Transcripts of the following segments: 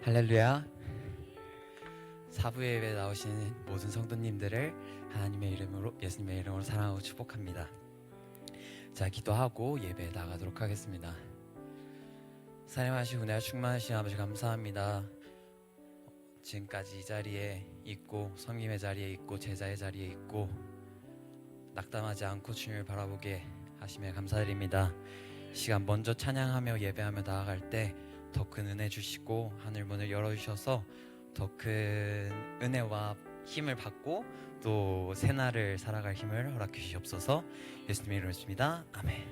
할렐루야. 사부의 예배에 나오신 모든 성도님들을 하나님의 이름으로, 예수님의 이름으로 사랑하고 축복합니다. 자, 기도하고 예배에 나가도록 하겠습니다. 사랑하시고 은혜와 충만하신 아버지 감사합니다. 지금까지 이 자리에 있고, 성김의 자리에 있고, 제자의 자리에 있고, 낙담하지 않고 주님을 바라보게 하시며 감사드립니다. 시간 먼저 찬양하며 예배하며 나아갈 때 더 큰 은혜 주시고 하늘 문을 열어주셔서 더 큰 은혜와 힘을 받고 또 새날을 살아갈 힘을 허락해 주시옵소서. 예수님의 이름으로 믿습니다. 아멘.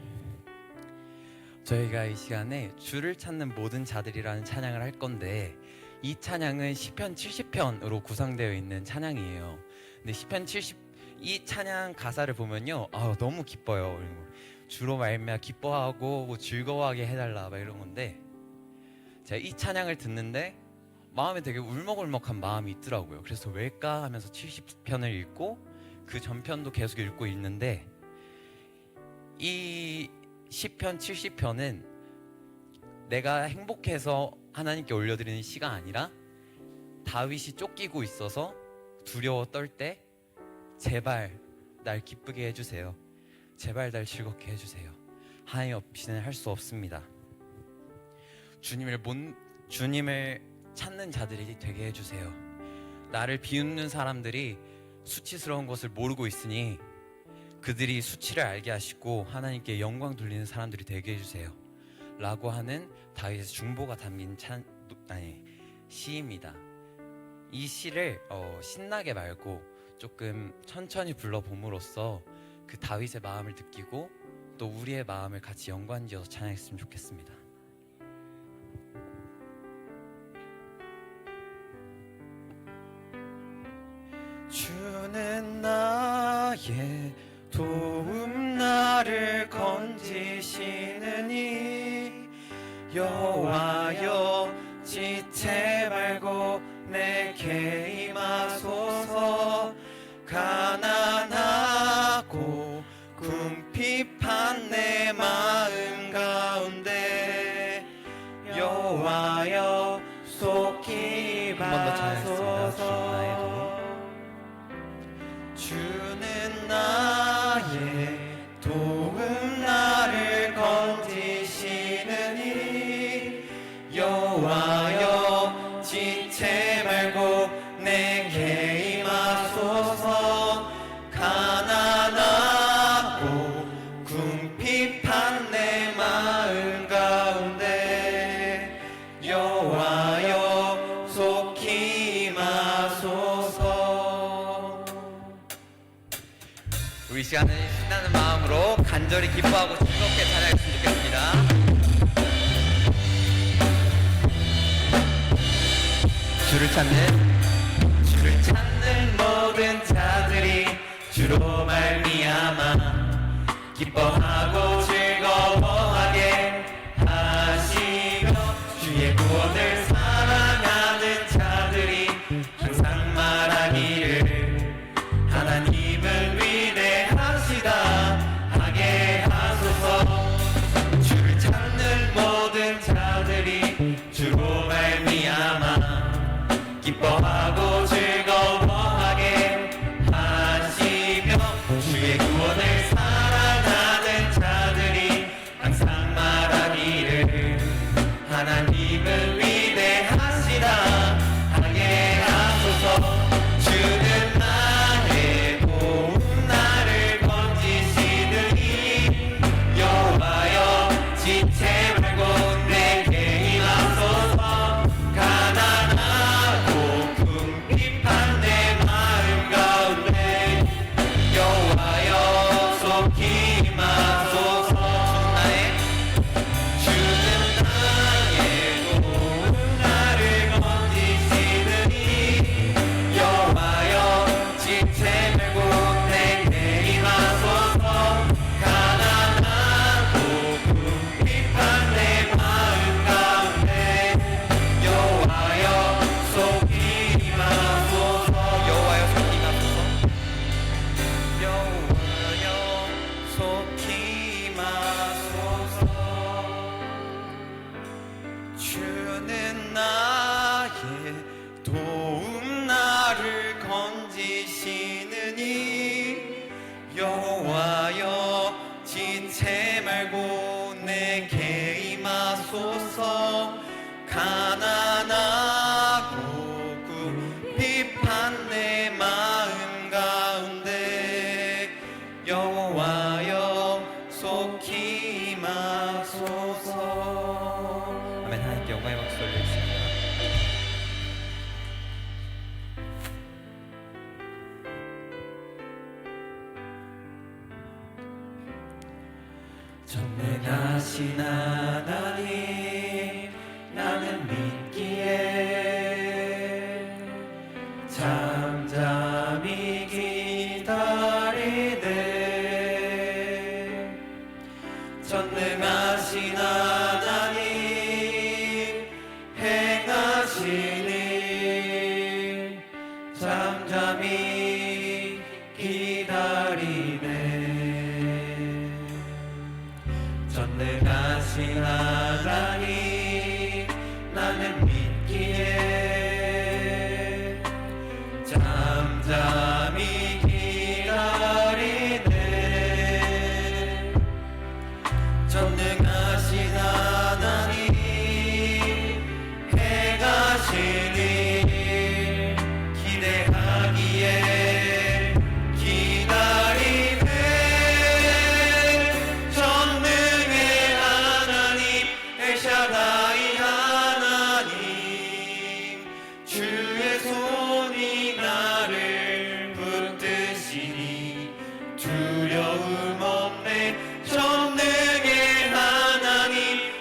저희가 이 시간에 주를 찾는 모든 자들이라는 찬양을 할 건데, 이 찬양은 시편 70편으로 구성되어 있는 찬양이에요. 근데 시편 70, 이 찬양 가사를 보면요, 너무 기뻐요. 주로 말미암아 기뻐하고 즐거워하게 해달라 막 이런 건데, 제가 이 찬양을 듣는데 마음에 되게 울먹울먹한 마음이 있더라고요. 그래서 왜일까 하면서 70편을 읽고 그 전편도 계속 읽고 있는데, 이 시편 70편은 내가 행복해서 하나님께 올려드리는 시가 아니라 다윗이 쫓기고 있어서 두려워 떨 때 제발 날 기쁘게 해주세요, 제발 날 즐겁게 해주세요, 하나님 없이는 할 수 없습니다. 주님을 찾는 자들이 되게 해주세요. 나를 비웃는 사람들이 수치스러운 것을 모르고 있으니 그들이 수치를 알게 하시고 하나님께 영광 돌리는 사람들이 되게 해주세요 라고 하는 다윗의 중보가 담긴 시입니다. 이 시를 신나게 말고 조금 천천히 불러봄으로써 그 다윗의 마음을 느끼고 또 우리의 마음을 같이 연관지어서 찬양했으면 좋겠습니다. 주는 나의 도움, 나를 건지시느니 여호와여 지체 말고 내게 임하소서. 가난하고 궁핍한 내 마음 가운데 여호와여 속히 임하소서. 주는 나의 도움, 나를 건지시느니 여호와여 지체 말고 내게 임하소서. 가난하고 궁핍한 내 마음 가운데 여호와여 속히 임하소서. 우리 시간은 신나는 마음으로 간절히 기뻐하고 즐겁게 찬양했으면 좋겠습니다. 주를 찾는 모든 자들이 주로 말미암아 기뻐하고 즐거워하게 하시며 주의 구원을 사랑하는 자들이 항상 말하기를 하나님은 위대하시다 하게 하소서. 주를 찾는 모든 자들이 주로 말미암아 기뻐하고 즐거워하게 하시며 주의 구원을 사랑하는 자들이 여호와여 지체 말고 내게 임하소서. 가난하고 비판 내 마음 가운데 여호와여 속히 임하소서. 아멘. 하나님께 영광의 박수 올려주십니다. 전능하신 하나님 나는 믿기에 잠잠히 기다리네. 전능하신 하나님 행하시니 잠잠히 기다리네. 전능하신 하나님 나는 믿기에 잠잠히 기다리네. 전능하신 하나님 행하시니 기대하기에 기다리네. 전능의 하나님 엘샤다이 하나님 주의 손이 나를 붙드시니 두려움 없네. 전능의 하나님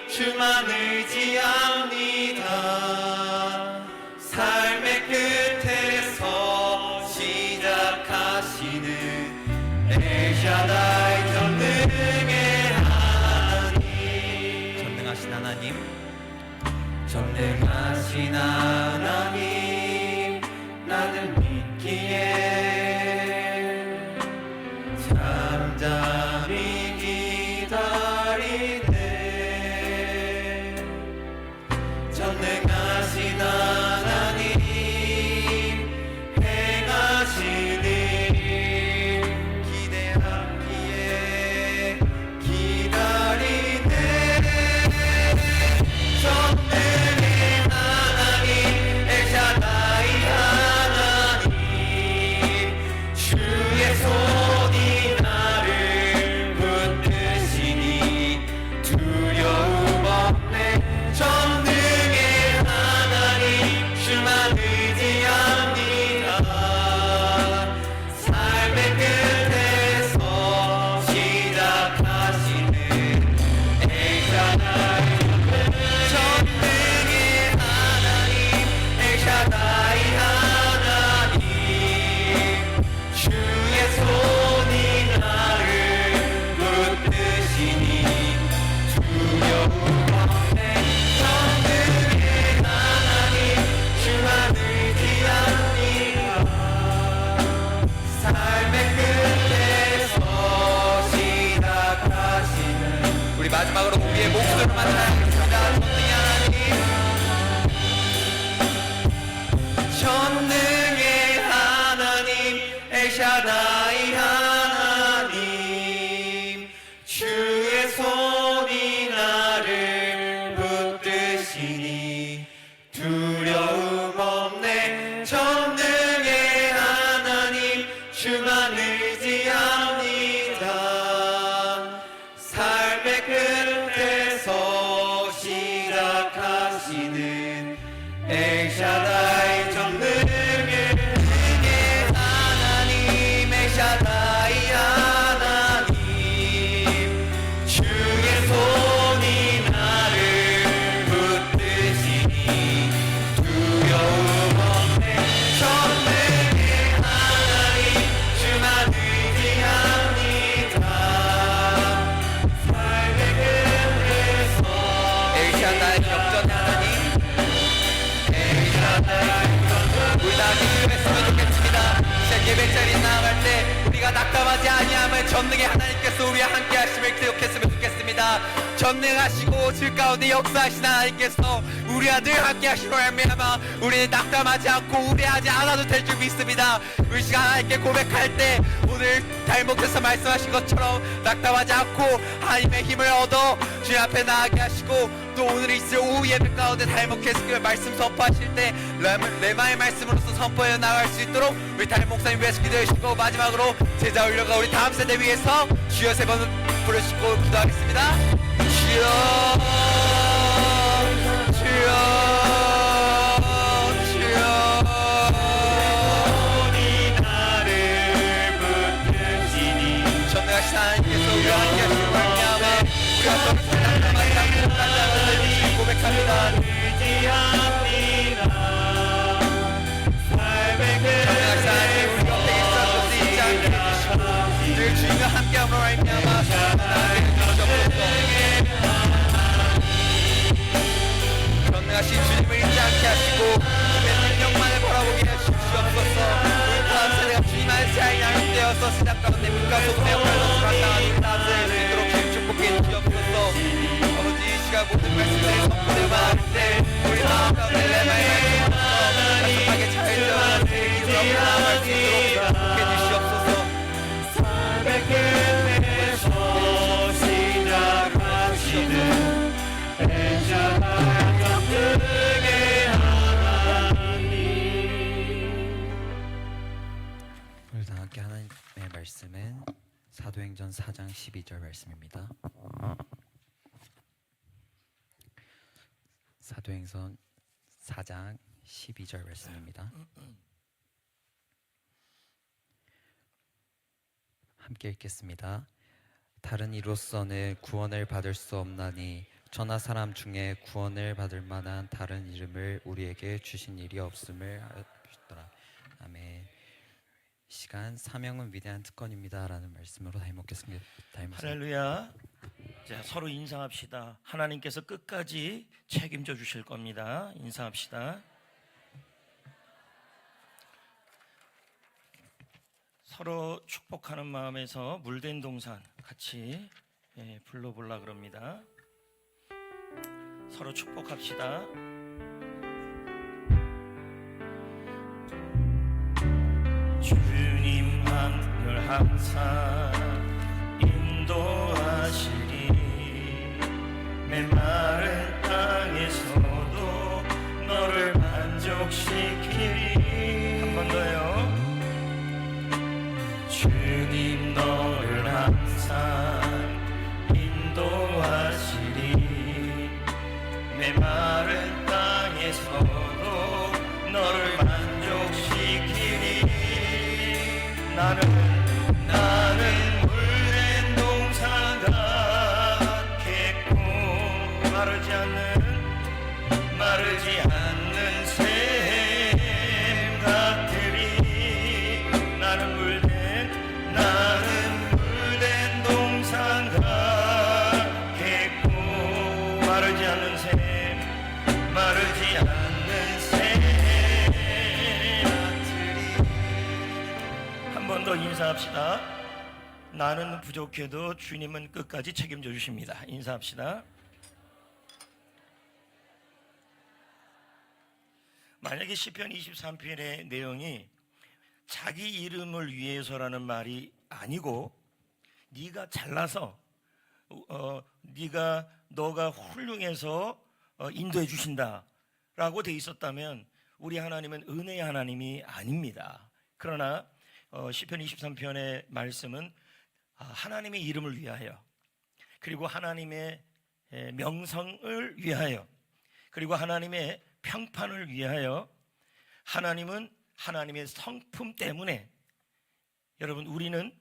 주만 의지합니다. 삶의 끝에서 시작하시는 엘샤다이 전능의 하나님. 전능하신 하나님, 전능하신 하나님 나는 믿기에 잠잠히 기다리네. 전능하신 하나님 행하시니 기대하기에 기다리네. 전능의 하나님 엘샤다이 하나님 주의 손이 나를 붙드시니 두려움 없네. 전능의 하나님 주만 의지합니다. 삶의 끝에서 시작하시는 엘샤다이 전능의 하나님 엘샤다이 하나님 주의 손이 나를 붙드시니 두려움 없네. 전능의 하나님 주만 의지합니다. 삶의 끝에서 시작하시는 우리 마지막으로 우리의 목소리로 만나겠습니다. 전능의 하나님 엘샤다이 하나님 주의 손이 나를 붙드시니 두려움 없네. 전능의 하나님 주만 의지합니다. 삶의 끝에서 시작하시는 엘샤다이 전능의 하나님 엘샤다이 하나님 주의 손이 나를 붙드시니 두려움 없네. 전능의 하나님 주만 의지합니다. 삶의 끝에서 엘샤다이 역전 하나님 우리 다 기도했으면 좋겠습니다. 예배 자리에 나아갈 때 우리가 낙담하지 아니함을 전능의 하나님께서 우리와 함께 하심을 기억했으면 좋겠습니다. 전능하시고 질 가운데 역사하신 하나님께서 우리와 늘 함께 하시로 말미암아 우리는 낙담하지 않고 우려하지 않아도 될 줄 믿습니다. 우리 시간 하나님께 고백할 때 오늘 달목에서 말씀하신 것처럼 낙담하지 않고 하나님의 힘을 얻어 주님 앞에 나아가게 하시고 또 오늘 있을 오후 예배 가운데 달목에서 그 말씀 선포하실 때 레마의 말씀으로서 선포해 나갈 수 있도록 우리 달목사님 위해서 기도해 주시고 마지막으로 제자 훈련가 우리 다음 세대 위해서 주여 세 번 부르시고 기도하겠습니다. 주여 주여 주여 전능하신 하나님께서 우리와 함께 하시는 말미암아 우리가 더 이상 낙담하지 않고 나아가는 주님 고백합니다. 전능하신 하나님 우리 곁에 있어 것이 있지 않게 해주시고 늘 주님과 함께함으로 말미암아 나아가게 해주시옵소서. 전능하신 주님을 잊지 않게 하시고 주님의 능력만을 바라보게 해주시옵소서. 우리 다음 세대가 주님 안에 새하이 나눔되어서 시작 가운데 빛과 소금의 역할로 감당하는 우리 다음 세대를 수 있도록 주님 축복해 주시옵소서. 아버지 이 시간 모든 말씀들이 선포되어 말할 때 우리 마음 가운데 레마의 말씀으로서 약속하게 잘 전하는 세계 기도하고 나아갈 수 있도록 축복해 주시옵소서. 오늘 다 함께 하나님의 말씀은 사도행전 4장 12절 말씀입니다. 사도행전 4장 12절 말씀입니다. 함께 읽겠습니다. 다른 이로서는 구원을 받을 수 없나니 저나 사람 중에 구원을 받을 만한 다른 이름을 우리에게 주신 일이 없음을 알았더라. 아멘. 시간 사명은 위대한 특권입니다 라는 말씀으로 달먹겠습니다. 할렐루야. 자, 서로 인사합시다. 하나님께서 끝까지 책임져 주실 겁니다. 인사합시다. 서로 축복하는 마음에서 물된 동산 같이 불러보려 그럽니다. 서로 축복합시다. 주님 늘 항상 인도하시리 메마른 땅에서도 너를 만족시키리. 한 번 더요. 주님 너를 항상 인도하시리 메마른 땅에서도 너를 만족시키리. 나는 물된 동산 같겠고 마르지 않는 샘 같으리. 나는 물된 동산 같겠고 마르지 않는 샘 한 번 더 인사합시다. 나는 부족해도 주님은 끝까지 책임져 주십니다. 인사합시다. 만약에 시편 23편의 내용이 자기 이름을 위해서라는 말이 아니고 네가 잘나서 너가 훌륭해서 인도해 주신다라고 돼 있었다면 우리 하나님은 은혜의 하나님이 아닙니다. 그러나 시편 23편의 말씀은 하나님의 이름을 위하여 그리고 하나님의 명성을 위하여 그리고 하나님의 평판을 위하여 하나님은 하나님의 성품 때문에 여러분 우리는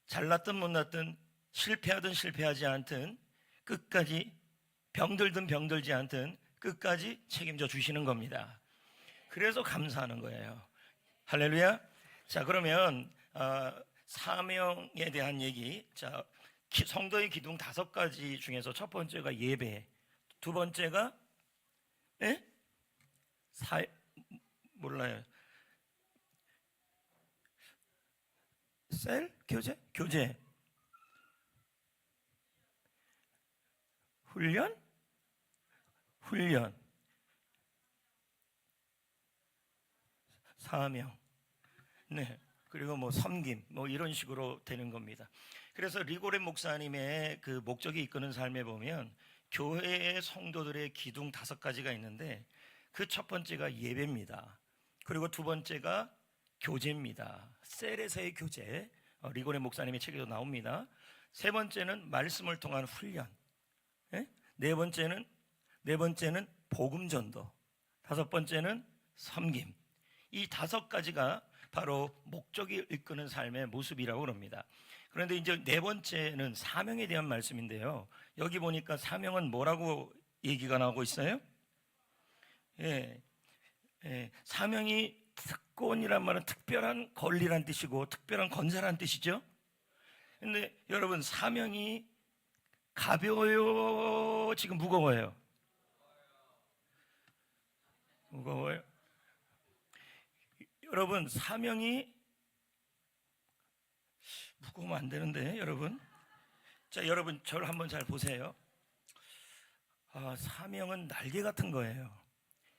잘났든 못났든 실패하든 실패하지 않든 끝까지 병들든 병들지 않든 끝까지 책임져 주시는 겁니다. 그래서 감사하는 거예요. 할렐루야. 자, 그러면 사명에 대한 얘기. 자, 성도의 기둥 5가지 중에서 첫 번째가 예배, 두 번째가 몰라요. 셀? 교제? 훈련, 훈련, 사명, 네. 그리고 뭐 섬김, 뭐 이런 식으로 되는 겁니다. 그래서 리고레 목사님의 그 목적이 이끄는 삶에 보면 교회의 성도들의 기둥 5가지가 있는데 그 첫 번째가 예배입니다. 그리고 두 번째가 교제입니다. 셀에서의 교제, 리고레 목사님의 책에도 나옵니다. 세 번째는 말씀을 통한 훈련, 예? 네 번째는 복음 전도, 5번째는 섬김. 이 5가지가 바로 목적이 이끄는 삶의 모습이라고 그럽니다. 그런데 이제 네 번째는 사명에 대한 말씀인데요. 여기 보니까 사명은 뭐라고 얘기가 나오고 있어요? 사명이 특권이란 말은 특별한 권리란 뜻이고 특별한 권세란 뜻이죠. 근데 여러분, 사명이 가벼워요? 지금 무거워요? 무거워요? 여러분, 사명이 무거우면 안 되는데, 여러분. 자, 여러분, 저를 한번 잘 보세요. 사명은 날개 같은 거예요.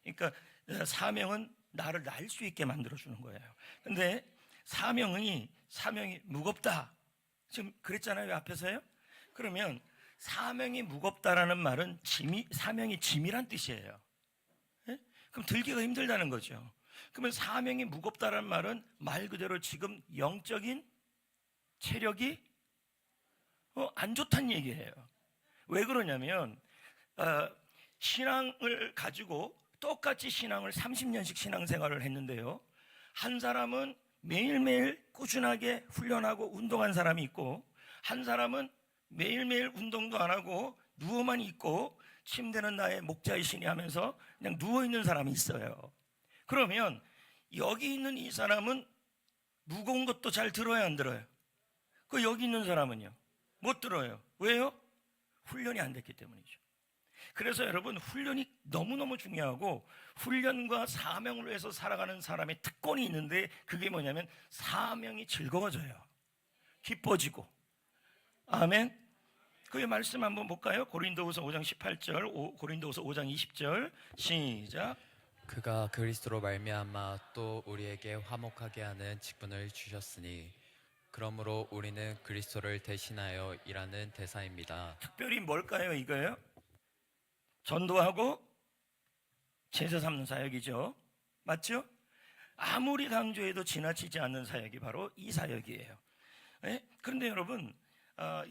그러니까 사명은 나를 날 수 있게 만들어주는 거예요. 근데 사명이 무겁다. 지금 그랬잖아요, 앞에서요. 그러면 사명이 무겁다라는 말은 사명이 짐이란 뜻이에요. 예? 그럼 들기가 힘들다는 거죠. 그러면 사명이 무겁다라는 말은 말 그대로 지금 영적인 체력이 안 좋다는 얘기예요. 왜 그러냐면 신앙을 가지고 똑같이 신앙을 30년씩 신앙생활을 했는데요, 한 사람은 매일매일 꾸준하게 훈련하고 운동한 사람이 있고, 한 사람은 매일매일 운동도 안 하고 누워만 있고 침대는 나의 목자이시니 하면서 그냥 누워있는 사람이 있어요. 그러면 여기 있는 이 사람은 무거운 것도 잘 들어야 안 들어요? 그 여기 있는 사람은요? 못 들어요. 왜요? 훈련이 안 됐기 때문이죠. 그래서 여러분, 훈련이 너무너무 중요하고, 훈련과 사명을 위해서 살아가는 사람의 특권이 있는데, 그게 뭐냐면 사명이 즐거워져요. 기뻐지고. 아멘. 그 말씀 한번 볼까요? 고린도후서 5장 18절, 고린도후서 5장 20절 시작. 그가 그리스도로 말미암아 또 우리에게 화목하게 하는 직분을 주셨으니 그러므로 우리는 그리스도를 대신하여 일하는 대사입니다. 특별히 뭘까요, 이거요? 전도하고 제자 삼는 사역이죠. 맞죠? 아무리 강조해도 지나치지 않는 사역이 바로 이 사역이에요. 예? 그런데 여러분,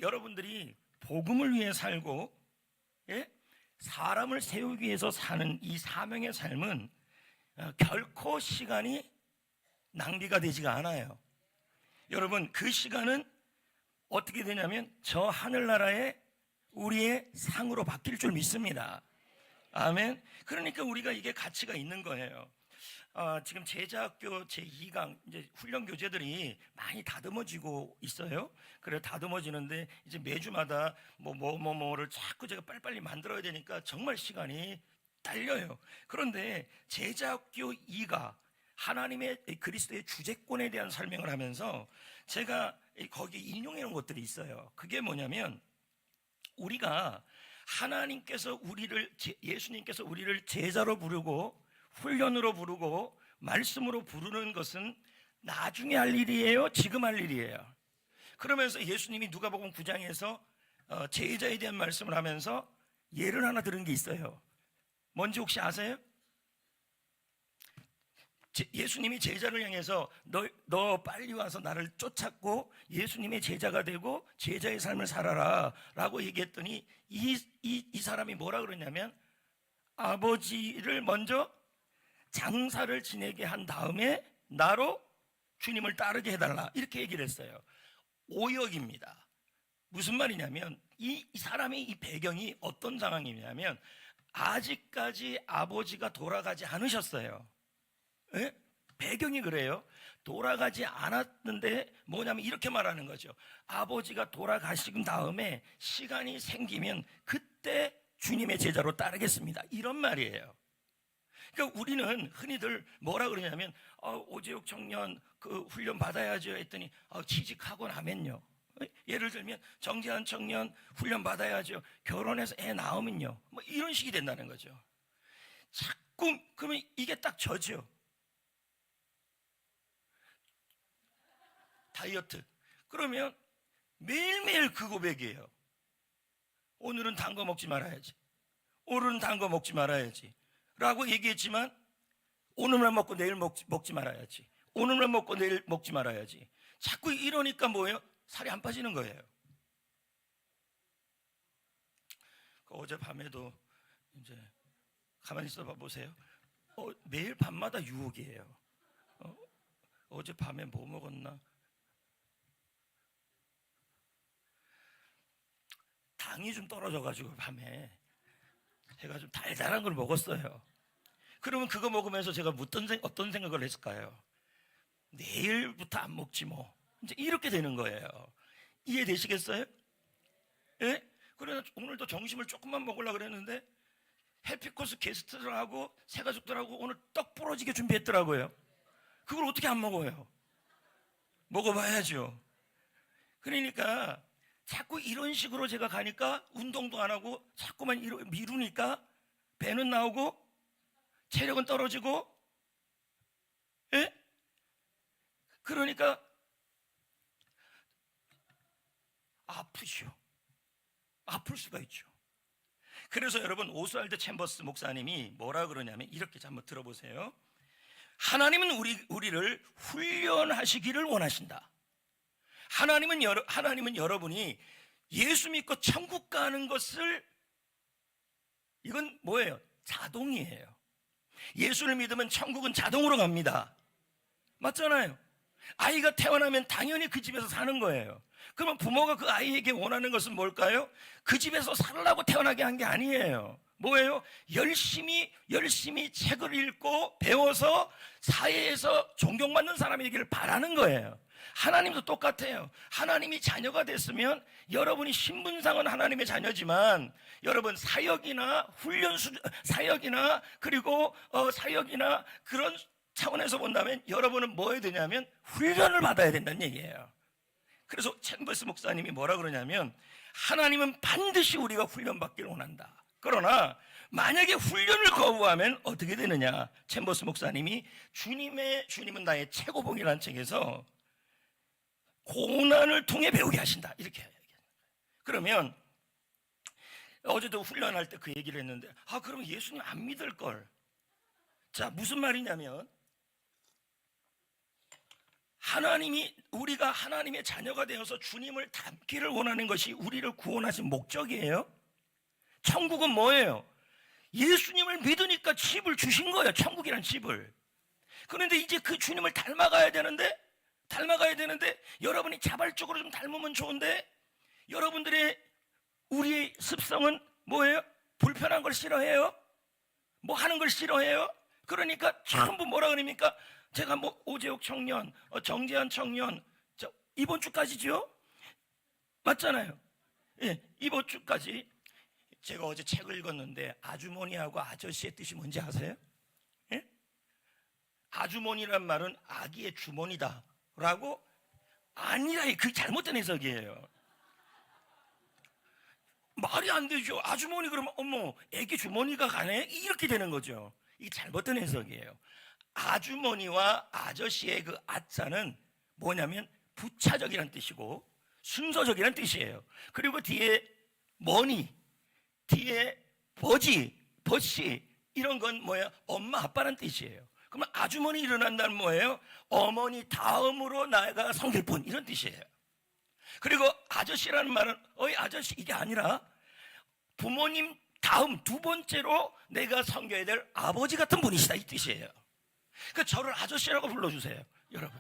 여러분들이 복음을 위해 살고, 예? 사람을 세우기 위해서 사는 이 사명의 삶은 결코 시간이 낭비가 되지가 않아요. 여러분, 그 시간은 어떻게 되냐면 저 하늘나라의 우리의 상으로 바뀔 줄 믿습니다. 아멘. 그러니까 우리가 이게 가치가 있는 거예요. 지금 제자학교 제2강 이제 훈련 교재들이 많이 다듬어지고 있어요. 그래 다듬어지는데 이제 매주마다 뭐를 자꾸 제가 빨리빨리 만들어야 되니까 정말 시간이 딸려요. 그런데 제자학교 2가 하나님의 그리스도의 주재권에 대한 설명을 하면서 제가 거기 인용해 놓은 것들이 있어요. 그게 뭐냐면, 우리가 예수님께서 우리를 제자로 부르고 훈련으로 부르고 말씀으로 부르는 것은 나중에 할 일이에요? 지금 할 일이에요? 그러면서 예수님이 누가복음 9장에서 제자에 대한 말씀을 하면서 예를 하나 들은 게 있어요. 뭔지 혹시 아세요? 예수님이 제자를 향해서 너 빨리 와서 나를 쫓았고 예수님의 제자가 되고 제자의 삶을 살아라 라고 얘기했더니 이 사람이 뭐라 그러냐면, 아버지를 먼저 장사를 지내게 한 다음에 나로 주님을 따르게 해달라, 이렇게 얘기를 했어요. 오역입니다. 무슨 말이냐면 이 사람의 이 배경이 어떤 상황이냐면, 아직까지 아버지가 돌아가지 않으셨어요. 예? 배경이 그래요. 돌아가지 않았는데 뭐냐면 이렇게 말하는 거죠. 아버지가 돌아가신 다음에 시간이 생기면 그때 주님의 제자로 따르겠습니다, 이런 말이에요. 그러니까 우리는 흔히들 뭐라 그러냐면 오재욱 청년 그 훈련 받아야죠 했더니 취직하고 나면요. 예를 들면 정재한 청년 훈련 받아야죠. 결혼해서 애 낳으면요. 뭐 이런 식이 된다는 거죠. 자꾸 그러면 이게 딱 저죠. 다이어트. 그러면 매일매일 그 고백이에요. 오늘은 단 거 먹지 말아야지. 오늘은 단 거 먹지 말아야지. 라고 얘기했지만 오늘만 먹고 내일 먹지 말아야지. 오늘만 먹고 내일 먹지 말아야지. 자꾸 이러니까 뭐예요? 살이 안 빠지는 거예요. 어젯밤에도 이제 가만히 있어봐 보세요. 매일 밤마다 유혹이에요. 어젯밤에 뭐 먹었나? 당이 좀 떨어져가지고 밤에 제가 좀 달달한 걸 먹었어요. 그러면 그거 먹으면서 제가 어떤 생각을 했을까요? 내일부터 안 먹지 뭐. 이제 이렇게 되는 거예요. 이해되시겠어요? 예? 그래서 오늘도 점심을 조금만 먹으려고 그랬는데 해피코스 게스트들하고 새가족들하고 오늘 떡 부러지게 준비했더라고요. 그걸 어떻게 안 먹어요? 먹어봐야죠. 그러니까 자꾸 이런 식으로 제가 가니까 운동도 안 하고 자꾸만 미루니까 배는 나오고 체력은 떨어지고, 예? 그러니까 아프죠. 아플 수가 있죠. 그래서 여러분 오스왈드 챔버스 목사님이 뭐라 그러냐면 이렇게 한번 들어보세요. 하나님은 우리를 훈련하시기를 원하신다. 하나님은 여러분이 예수 믿고 천국 가는 것을, 이건 뭐예요? 자동이에요. 예수를 믿으면 천국은 자동으로 갑니다. 맞잖아요. 아이가 태어나면 당연히 그 집에서 사는 거예요. 그러면 부모가 그 아이에게 원하는 것은 뭘까요? 그 집에서 살라고 태어나게 한 게 아니에요. 뭐예요? 열심히 책을 읽고 배워서 사회에서 존경받는 사람이기를 바라는 거예요. 하나님도 똑같아요. 하나님이 자녀가 됐으면 여러분이 신분상은 하나님의 자녀지만 여러분 사역이나 그리고 사역이나 그런 차원에서 본다면 여러분은 뭐 해야 되냐면 훈련을 받아야 된다는 얘기예요. 그래서 챔버스 목사님이 뭐라 그러냐면 하나님은 반드시 우리가 훈련받기를 원한다. 그러나 만약에 훈련을 거부하면 어떻게 되느냐? 챔버스 목사님이 주님은 나의 최고봉이라는 책에서 고난을 통해 배우게 하신다. 이렇게 얘기합니다. 그러면 어제도 훈련할 때 그 얘기를 했는데 그럼 예수님 안 믿을 걸. 자, 무슨 말이냐면 우리가 하나님의 자녀가 되어서 주님을 닮기를 원하는 것이 우리를 구원하신 목적이에요. 천국은 뭐예요? 예수님을 믿으니까 집을 주신 거예요. 천국이란 집을. 그런데 이제 그 주님을 닮아가야 되는데 여러분이 자발적으로 좀 닮으면 좋은데 우리의 습성은 뭐예요? 불편한 걸 싫어해요? 뭐 하는 걸 싫어해요? 그러니까 전부 뭐라 그럽니까? 제가 뭐 오재욱 청년, 정재한 청년, 이번 주까지죠? 맞잖아요. 예, 이번 주까지. 제가 어제 책을 읽었는데 아주머니하고 아저씨의 뜻이 뭔지 아세요? 예? 아주머니란 말은 아기의 주머니다 라고 아니라 그게 잘못된 해석이에요. 말이 안 되죠. 아주머니 그러면 어머 애기 주머니가 가네? 이렇게 되는 거죠. 이게 잘못된 해석이에요. 아주머니와 아저씨의 그 아자는 뭐냐면 부차적이란 뜻이고 순서적이란 뜻이에요. 그리고 뒤에 머니, 뒤에 버시 이런 건 뭐예요? 엄마 아빠란 뜻이에요. 그러면 아주머니 일어난다는 뭐예요? 어머니 다음으로 나가 섬길 분 이런 뜻이에요. 그리고 아저씨라는 말은 어이 아저씨 이게 아니라 부모님 다음 두 번째로 내가 섬겨야 될 아버지 같은 분이시다 이 뜻이에요. 그러니까 저를 아저씨라고 불러주세요. 여러분,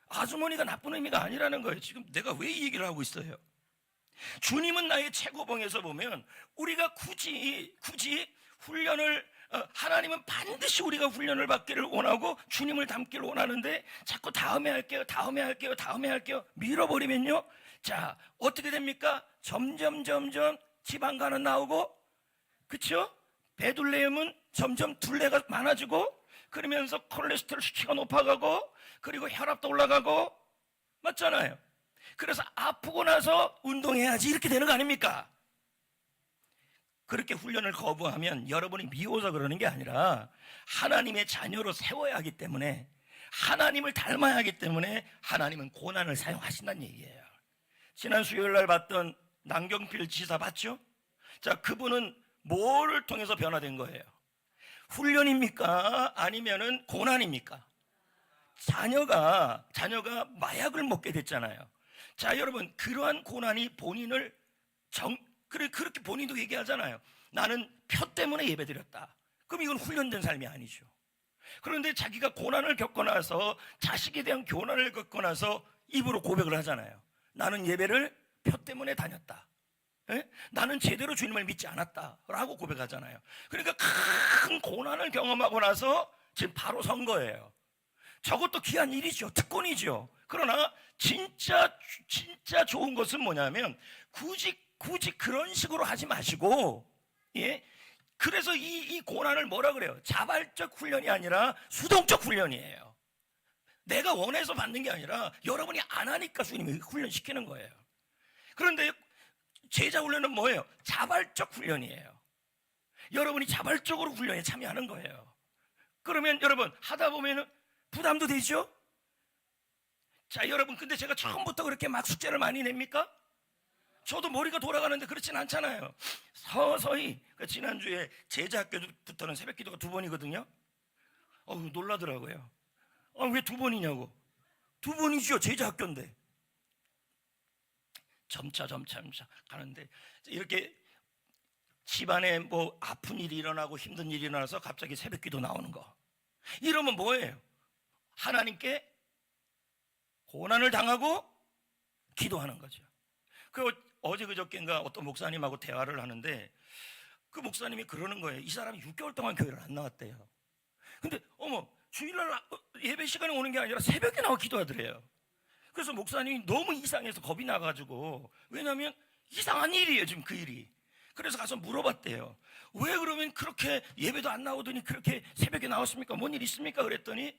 아주머니가 나쁜 의미가 아니라는 거예요. 지금 내가 왜 이 얘기를 하고 있어요? 주님은 나의 최고봉에서 보면 우리가 굳이 훈련을 하나님은 반드시 우리가 훈련을 받기를 원하고 주님을 닮기를 원하는데 자꾸 다음에 할게요 밀어버리면요, 자 어떻게 됩니까? 점점 지방간은 나오고, 그쵸? 배둘레염은 점점 둘레가 많아지고, 그러면서 콜레스테롤 수치가 높아가고, 그리고 혈압도 올라가고, 맞잖아요. 그래서 아프고 나서 운동해야지 이렇게 되는 거 아닙니까? 그렇게 훈련을 거부하면 여러분이 미워서 그러는 게 아니라 하나님의 자녀로 세워야 하기 때문에, 하나님을 닮아야 하기 때문에 하나님은 고난을 사용하신다는 얘기예요. 지난 수요일 날 봤던 남경필 지사 봤죠? 자, 그분은 뭐를 통해서 변화된 거예요? 훈련입니까? 아니면은 고난입니까? 자녀가 마약을 먹게 됐잖아요. 자, 여러분, 그러한 고난이 본인을 그렇게 본인도 얘기하잖아요. 나는 표 때문에 예배드렸다. 그럼 이건 훈련된 삶이 아니죠. 그런데 자기가 고난을 겪고 나서, 자식에 대한 교난을 겪고 나서 입으로 고백을 하잖아요. 나는 예배를 표 때문에 다녔다. 예? 나는 제대로 주님을 믿지 않았다 라고 고백하잖아요. 그러니까 큰 고난을 경험하고 나서 지금 바로 선 거예요. 저것도 귀한 일이죠. 특권이죠. 그러나 진짜 좋은 것은 뭐냐면 굳이 그런 식으로 하지 마시고, 예? 그래서 이 고난을 뭐라 그래요? 자발적 훈련이 아니라 수동적 훈련이에요. 내가 원해서 받는 게 아니라 여러분이 안 하니까 주님이 훈련시키는 거예요. 그런데 제자 훈련은 뭐예요? 자발적 훈련이에요. 여러분이 자발적으로 훈련에 참여하는 거예요. 그러면 여러분 하다 보면 부담도 되죠? 자, 여러분, 근데 제가 처음부터 그렇게 막 숙제를 많이 냅니까? 저도 머리가 돌아가는데 그렇진 않잖아요. 서서히. 지난주에 제자학교부터는 새벽 기도가 2번이거든요. 놀라더라고요. 왜 2번이냐고. 2번이죠. 제자학교인데. 점차 가는데, 이렇게 집안에 뭐 아픈 일이 일어나고 힘든 일이 일어나서 갑자기 새벽 기도 나오는 거. 이러면 뭐예요? 하나님께 고난을 당하고 기도하는 거죠. 어제 그저께인가 어떤 목사님하고 대화를 하는데, 그 목사님이 그러는 거예요. 이 사람이 6개월 동안 교회를 안 나왔대요. 근데 주일날 예배 시간에 오는 게 아니라 새벽에 나와 기도하더래요. 그래서 목사님이 너무 이상해서 겁이 나가지고, 왜냐하면 이상한 일이에요 지금 그 일이. 그래서 가서 물어봤대요. 왜 그러면 그렇게 예배도 안 나오더니 그렇게 새벽에 나왔습니까? 뭔 일 있습니까? 그랬더니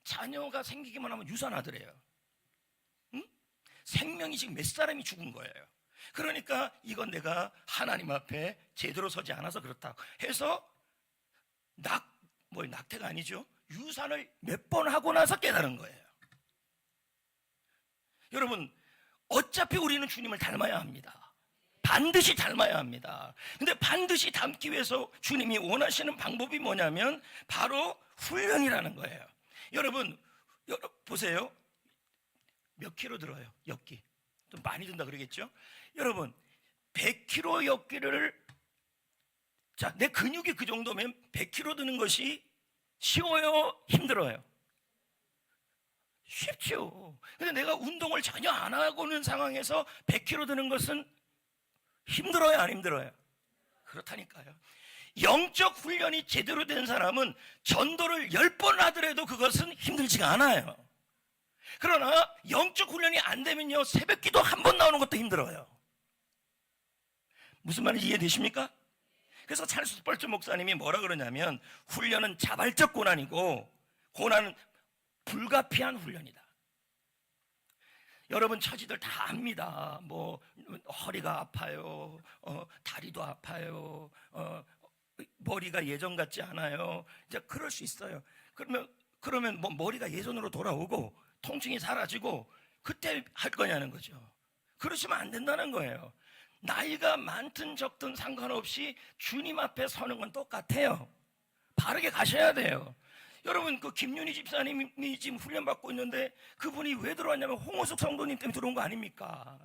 자녀가 생기기만 하면 유산하더래요. 응? 생명이 지금 몇 사람이 죽은 거예요. 그러니까 이건 내가 하나님 앞에 제대로 서지 않아서 그렇다 해서 낙태가 아니죠. 유산을 몇 번 하고 나서 깨달은 거예요. 여러분, 어차피 우리는 주님을 닮아야 합니다. 반드시 닮아야 합니다. 근데 반드시 닮기 위해서 주님이 원하시는 방법이 뭐냐면 바로 훈련이라는 거예요. 여러분 보세요. 몇 킬로 들어요? 엽기. 좀 많이 든다 그러겠죠? 여러분 100kg 엽기를, 자, 내 근육이 그 정도면 100kg 드는 것이 쉬워요? 힘들어요? 쉽죠. 근데 내가 운동을 전혀 안 하고는 상황에서 100kg 드는 것은 힘들어요? 안 힘들어요? 그렇다니까요. 영적 훈련이 제대로 된 사람은 전도를 10번 하더라도 그것은 힘들지가 않아요. 그러나 영적 훈련이 안 되면요, 새벽 기도 한 번 나오는 것도 힘들어요. 무슨 말인지 이해되십니까? 그래서 찰스 스펄전 목사님이 뭐라 그러냐면, 훈련은 자발적 고난이고 고난은 불가피한 훈련이다. 여러분 처지들 다 압니다. 허리가 아파요, 다리도 아파요, 머리가 예전 같지 않아요. 이제 그럴 수 있어요. 그러면 머리가 예전으로 돌아오고 통증이 사라지고 그때 할 거냐는 거죠. 그러시면 안 된다는 거예요. 나이가 많든 적든 상관없이 주님 앞에 서는 건 똑같아요. 바르게 가셔야 돼요. 여러분 김윤희 집사님이 지금 훈련받고 있는데 그분이 왜 들어왔냐면 홍호숙 성도님 때문에 들어온 거 아닙니까?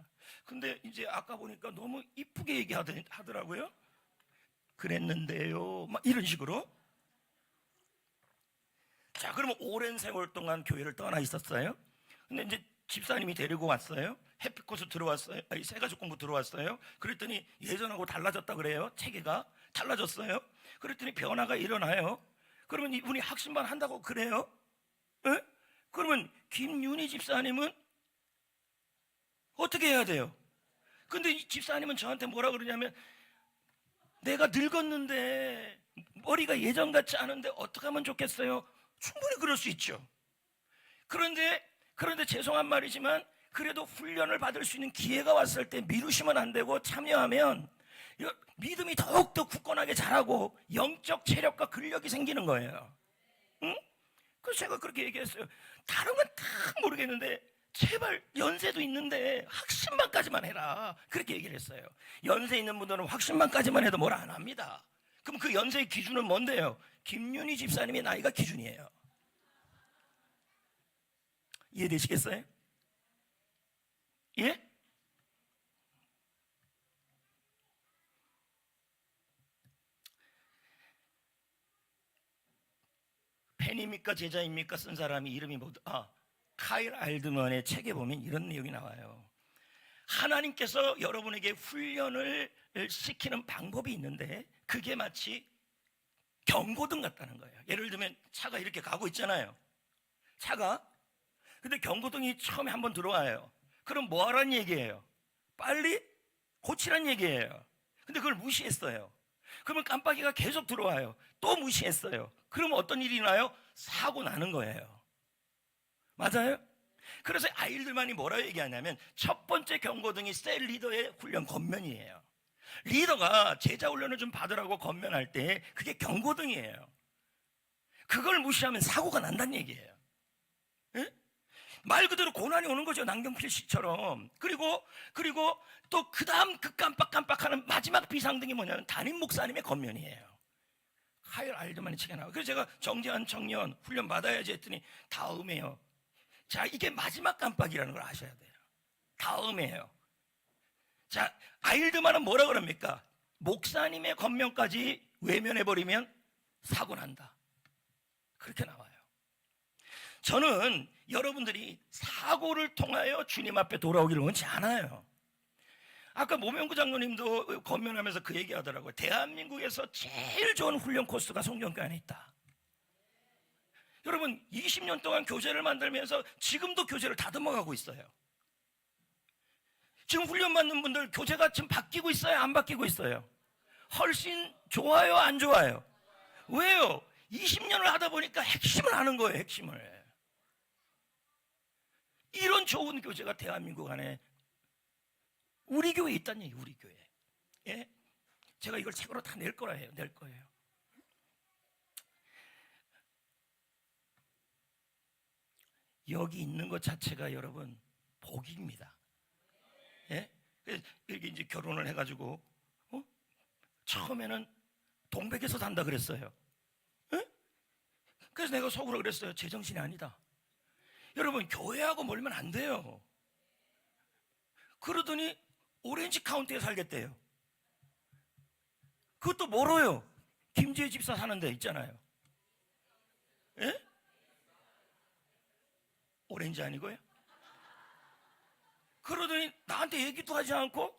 근데 이제 아까 보니까 너무 이쁘게 얘기하더라고요. 그랬는데요, 막 이런 식으로. 자, 그러면 오랜 세월 동안 교회를 떠나 있었어요. 근데 이제 집사님이 데리고 왔어요. 해피코스 들어왔어요. 세가족 공부 들어왔어요. 그랬더니 예전하고 달라졌다 그래요. 체계가 달라졌어요. 그랬더니 변화가 일어나요. 그러면 이분이 학신반 한다고 그래요? 에? 그러면 김윤희 집사님은 어떻게 해야 돼요? 근데 이 집사님은 저한테 뭐라 그러냐면, 내가 늙었는데 머리가 예전 같지 않은데 어떻게 하면 좋겠어요? 충분히 그럴 수 있죠. 그런데 죄송한 말이지만 그래도 훈련을 받을 수 있는 기회가 왔을 때 미루시면 안 되고 참여하면 믿음이 더욱더 굳건하게 자라고 영적 체력과 근력이 생기는 거예요. 응? 그래서 제가 그렇게 얘기했어요. 다른 건 다 모르겠는데 제발 연세도 있는데 확신반까지만 해라. 그렇게 얘기를 했어요. 연세 있는 분들은 확신반까지만 해도 뭘 안 합니다. 그럼 그 연세의 기준은 뭔데요? 김윤희 집사님의 나이가 기준이에요. 이해되시겠어요? 예? 팬입니까 제자입니까 쓴 사람이 이름이 카일 알드먼의 책에 보면 이런 내용이 나와요. 하나님께서 여러분에게 훈련을 시키는 방법이 있는데 그게 마치 경고등 같다는 거예요. 예를 들면 차가 이렇게 가고 있잖아요. 차가. 근데 경고등이 처음에 한번 들어와요. 그럼 뭐 하라는 얘기예요? 빨리 고치란 얘기예요. 근데 그걸 무시했어요. 그러면 깜빡이가 계속 들어와요. 또 무시했어요. 그러면 어떤 일이 나요? 사고 나는 거예요. 맞아요? 그래서 아이들만이 뭐라고 얘기하냐면 첫 번째 경고등이 셀 리더의 훈련 겉면이에요. 리더가 제자 훈련을 좀 받으라고 겉면할 때 그게 경고등이에요. 그걸 무시하면 사고가 난다는 얘기예요. 예? 말 그대로 고난이 오는 거죠. 남경필 씨처럼. 그리고 또 그 다음 그 깜빡깜빡하는 마지막 비상등이 뭐냐면 담임 목사님의 겉면이에요. 카일 알드만의 책에 나와요. 그래서 제가 정재한 청년 훈련 받아야지 했더니 다음에요. 자, 이게 마지막 깜빡이라는 걸 아셔야 돼요. 다음에요. 자, 아일드만은 뭐라 그럽니까? 목사님의 겉면까지 외면해버리면 사고 난다. 그렇게 나와요. 저는 여러분들이 사고를 통하여 주님 앞에 돌아오기를 원치 않아요. 아까 모명구 장로님도 권면하면서 그 얘기 하더라고요. 대한민국에서 제일 좋은 훈련 코스가 성경교 안에 있다. 여러분 20년 동안 교재를 만들면서 지금도 교재를 다듬어가고 있어요. 지금 훈련 받는 분들 교재가 지금 바뀌고 있어요? 안 바뀌고 있어요? 훨씬 좋아요? 안 좋아요? 왜요? 20년을 하다 보니까 핵심을 아는 거예요. 핵심을. 이런 좋은 교재가 대한민국 안에 우리 교회에 있다는 얘기. 우리 교회. 예? 제가 이걸 책으로 다 낼 거예요. 낼 거예요. 여기 있는 것 자체가 여러분 복입니다. 예? 이렇게 이제 결혼을 해가지고 처음에는 동백에서 산다 그랬어요. 예? 그래서 내가 속으로 그랬어요. 제정신이 아니다. 여러분 교회하고 멀면 안 돼요. 그러더니 오렌지 카운티에 살겠대요. 그것도 멀어요. 김지혜 집사 사는 데 있잖아요. 예? 오렌지 아니고요? 그러더니 나한테 얘기도 하지 않고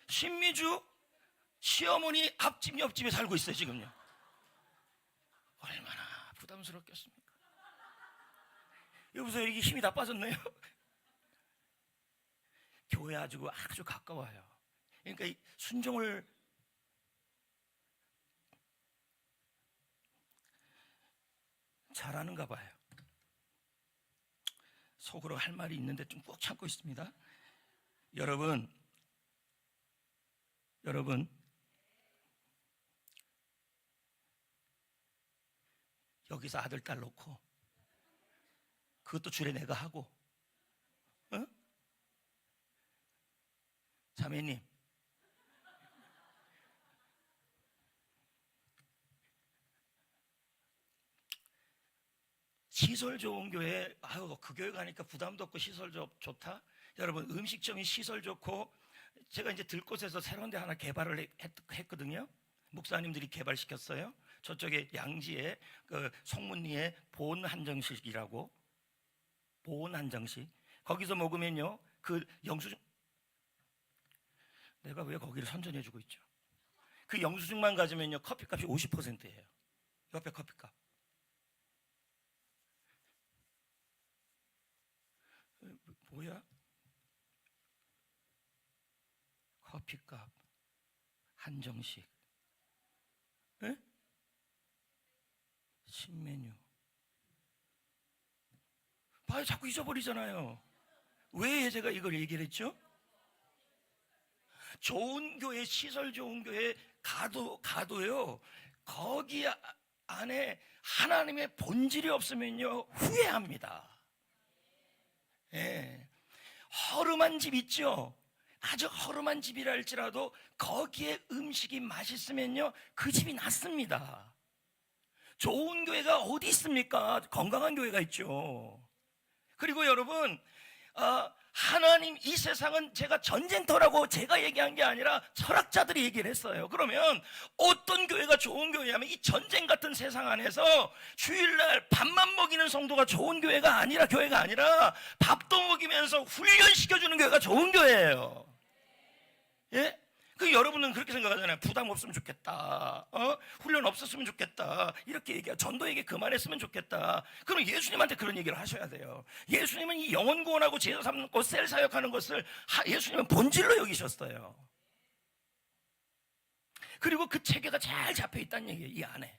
신미주 시어머니 앞집 옆집에 살고 있어요. 지금요. 얼마나 부담스럽겠습니까? 여기서 이게 힘이 다 빠졌네요. 교회 아주 가까워요. 그러니까 이 순종을 잘하는가 봐요. 속으로 할 말이 있는데 좀 꾹 참고 있습니다. 여러분 여기서 아들 딸 놓고 그것도 주례 내가 하고 자매님 시설 좋은 교회 그 교회 가니까 부담도 없고 시설 좋다. 여러분 음식점이 시설 좋고 제가 이제 들곳에서 새로운 데 하나 개발을 했거든요. 목사님들이 개발시켰어요. 저쪽에 양지에 그 송문리에 보온한정식이라고 보온한정식 거기서 먹으면요 그 영수증 내가 왜 거기를 선전해주고 있죠? 그 영수증만 가지면요 커피값이 50%예요. 옆에 커피값. 뭐야? 커피값 한정식 에? 신메뉴 봐요, 자꾸 잊어버리잖아요. 왜 제가 이걸 얘기를 했죠? 좋은 교회, 시설 좋은 교회 가도요, 거기 안에 하나님의 본질이 없으면요, 후회합니다. 예. 허름한 집 있죠? 아주 허름한 집이라 할지라도 거기에 음식이 맛있으면요, 그 집이 낫습니다. 좋은 교회가 어디 있습니까? 건강한 교회가 있죠. 그리고 여러분, 하나님, 이 세상은 제가 전쟁터라고 제가 얘기한 게 아니라 철학자들이 얘기를 했어요. 그러면 어떤 교회가 좋은 교회냐면, 이 전쟁 같은 세상 안에서 주일날 밥만 먹이는 성도가 좋은 교회가 아니라 밥도 먹이면서 훈련시켜주는 교회가 좋은 교회예요. 예? 여러분은 그렇게 생각하잖아요. 부담 없으면 좋겠다. 훈련 없었으면 좋겠다. 이렇게 얘기해. 전도 얘기 그만했으면 좋겠다. 그럼 예수님한테 그런 얘기를 하셔야 돼요. 예수님은 이 영혼 구원하고 제자 삼고 셀 사역하는 것을 예수님은 본질로 여기셨어요. 그리고 그 체계가 잘 잡혀 있다는 얘기예요, 이 안에.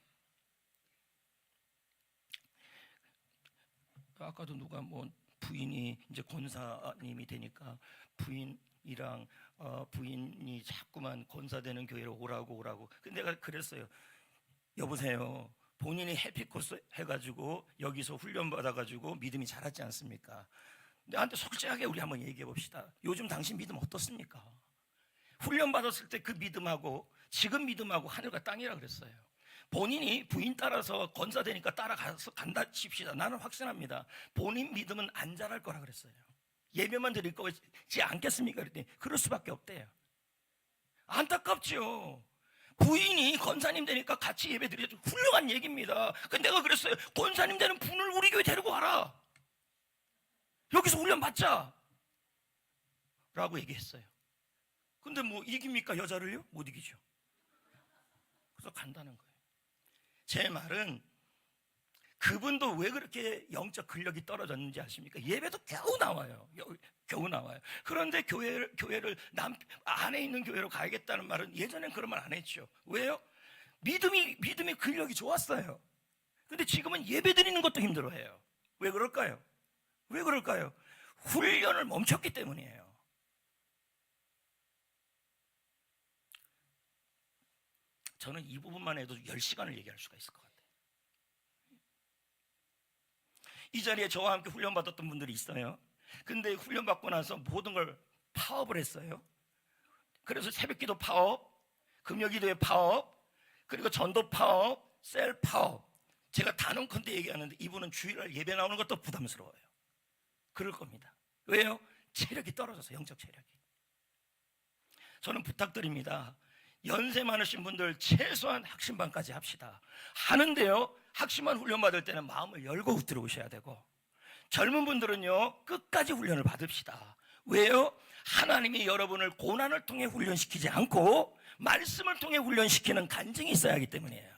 아까도 누가 부인이 이제 권사님이 되니까 부인이랑 부인이 자꾸만 권사되는 교회로 오라고. 근데 내가 그랬어요. 여보세요, 본인이 해피코스 해가지고 여기서 훈련 받아가지고 믿음이 자랐지 않습니까? 나한테 솔직하게 우리 한번 얘기해 봅시다. 요즘 당신 믿음 어떻습니까? 훈련 받았을 때 그 믿음하고 지금 믿음하고 하늘과 땅이라 그랬어요. 본인이 부인 따라서 권사되니까 따라가서 간다 칩시다. 나는 확신합니다. 본인 믿음은 안 자랄 거라 그랬어요. 예배만 드릴 거지 않겠습니까? 그랬더니 그럴 수밖에 없대요. 안타깝죠. 부인이 권사님 되니까 같이 예배 드리죠. 훌륭한 얘기입니다. 근데 내가 그랬어요. 권사님 되는 분을 우리 교회 데리고 와라. 여기서 훈련 받자 라고 얘기했어요. 근데 이깁니까? 여자를요? 못 이기죠. 그래서 간다는 거예요. 제 말은, 그분도 왜 그렇게 영적 근력이 떨어졌는지 아십니까? 예배도 겨우 나와요. 그런데 교회를 안에 있는 교회로 가야겠다는 말은 예전엔 그런 말 안 했죠. 왜요? 믿음이 근력이 좋았어요. 근데 지금은 예배 드리는 것도 힘들어해요. 왜 그럴까요? 훈련을 멈췄기 때문이에요. 저는 이 부분만 해도 10시간을 얘기할 수가 있을 것 같아요. 이 자리에 저와 함께 훈련받았던 분들이 있어요. 근데 훈련받고 나서 모든 걸 파업을 했어요. 그래서 새벽기도 파업, 금요기도의 파업, 그리고 전도 파업, 셀 파업. 제가 단언컨대 얘기하는데 이분은 주일날 예배 나오는 것도 부담스러워요. 그럴 겁니다. 왜요? 체력이 떨어져서, 영적 체력이. 저는 부탁드립니다. 연세 많으신 분들 최소한 학심반까지 합시다. 하는데요, 학심반 훈련 받을 때는 마음을 열고 들어오셔야 되고, 젊은 분들은요 끝까지 훈련을 받읍시다. 왜요? 하나님이 여러분을 고난을 통해 훈련시키지 않고 말씀을 통해 훈련시키는 간증이 있어야 하기 때문이에요.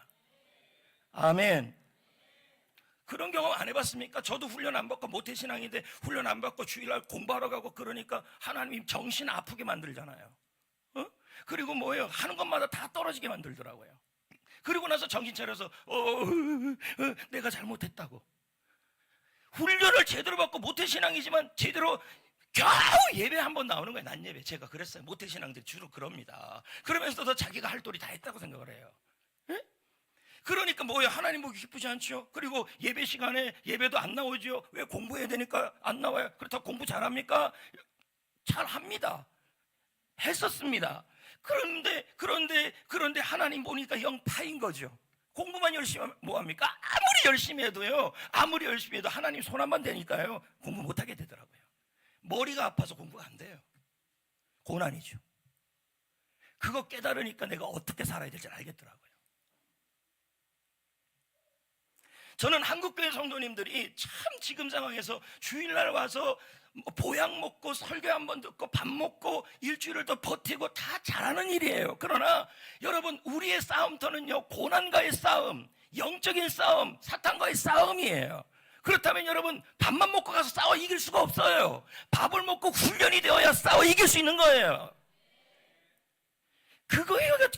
아멘. 그런 경험 안 해봤습니까? 저도 훈련 안 받고 모태신앙인데 훈련 안 받고 주일날 공부하러 가고 그러니까 하나님이 정신 아프게 만들잖아요. 그리고 뭐예요? 하는 것마다 다 떨어지게 만들더라고요. 그리고 나서 정신 차려서 내가 잘못했다고. 훈련을 제대로 받고 모태신앙이지만 제대로 겨우 예배 한 번 나오는 거예요. 낮예배. 제가 그랬어요. 모태신앙들이 주로 그럽니다. 그러면서도 자기가 할 도리 다 했다고 생각을 해요. 예? 그러니까 뭐예요? 하나님 보기 기쁘지 않죠? 그리고 예배 시간에 예배도 안 나오죠. 왜? 공부해야 되니까 안 나와요. 그렇다고 공부 잘합니까? 잘합니다. 했었습니다. 그런데 하나님 보니까 영 파인 거죠. 공부만 열심히 하면 뭐합니까? 아무리 열심히 해도 하나님 손 한 번 대니까요 공부 못하게 되더라고요. 머리가 아파서 공부가 안 돼요. 고난이죠. 그거 깨달으니까 내가 어떻게 살아야 될지 알겠더라고요. 저는 한국교회 성도님들이 참 지금 상황에서 주일날 와서 보약 먹고 설교 한번 듣고 밥 먹고 일주일을 더 버티고 다 잘하는 일이에요. 그러나 여러분, 우리의 싸움터는요 고난과의 싸움, 영적인 싸움, 사탄과의 싸움이에요. 그렇다면 여러분, 밥만 먹고 가서 싸워 이길 수가 없어요. 밥을 먹고 훈련이 되어야 싸워 이길 수 있는 거예요.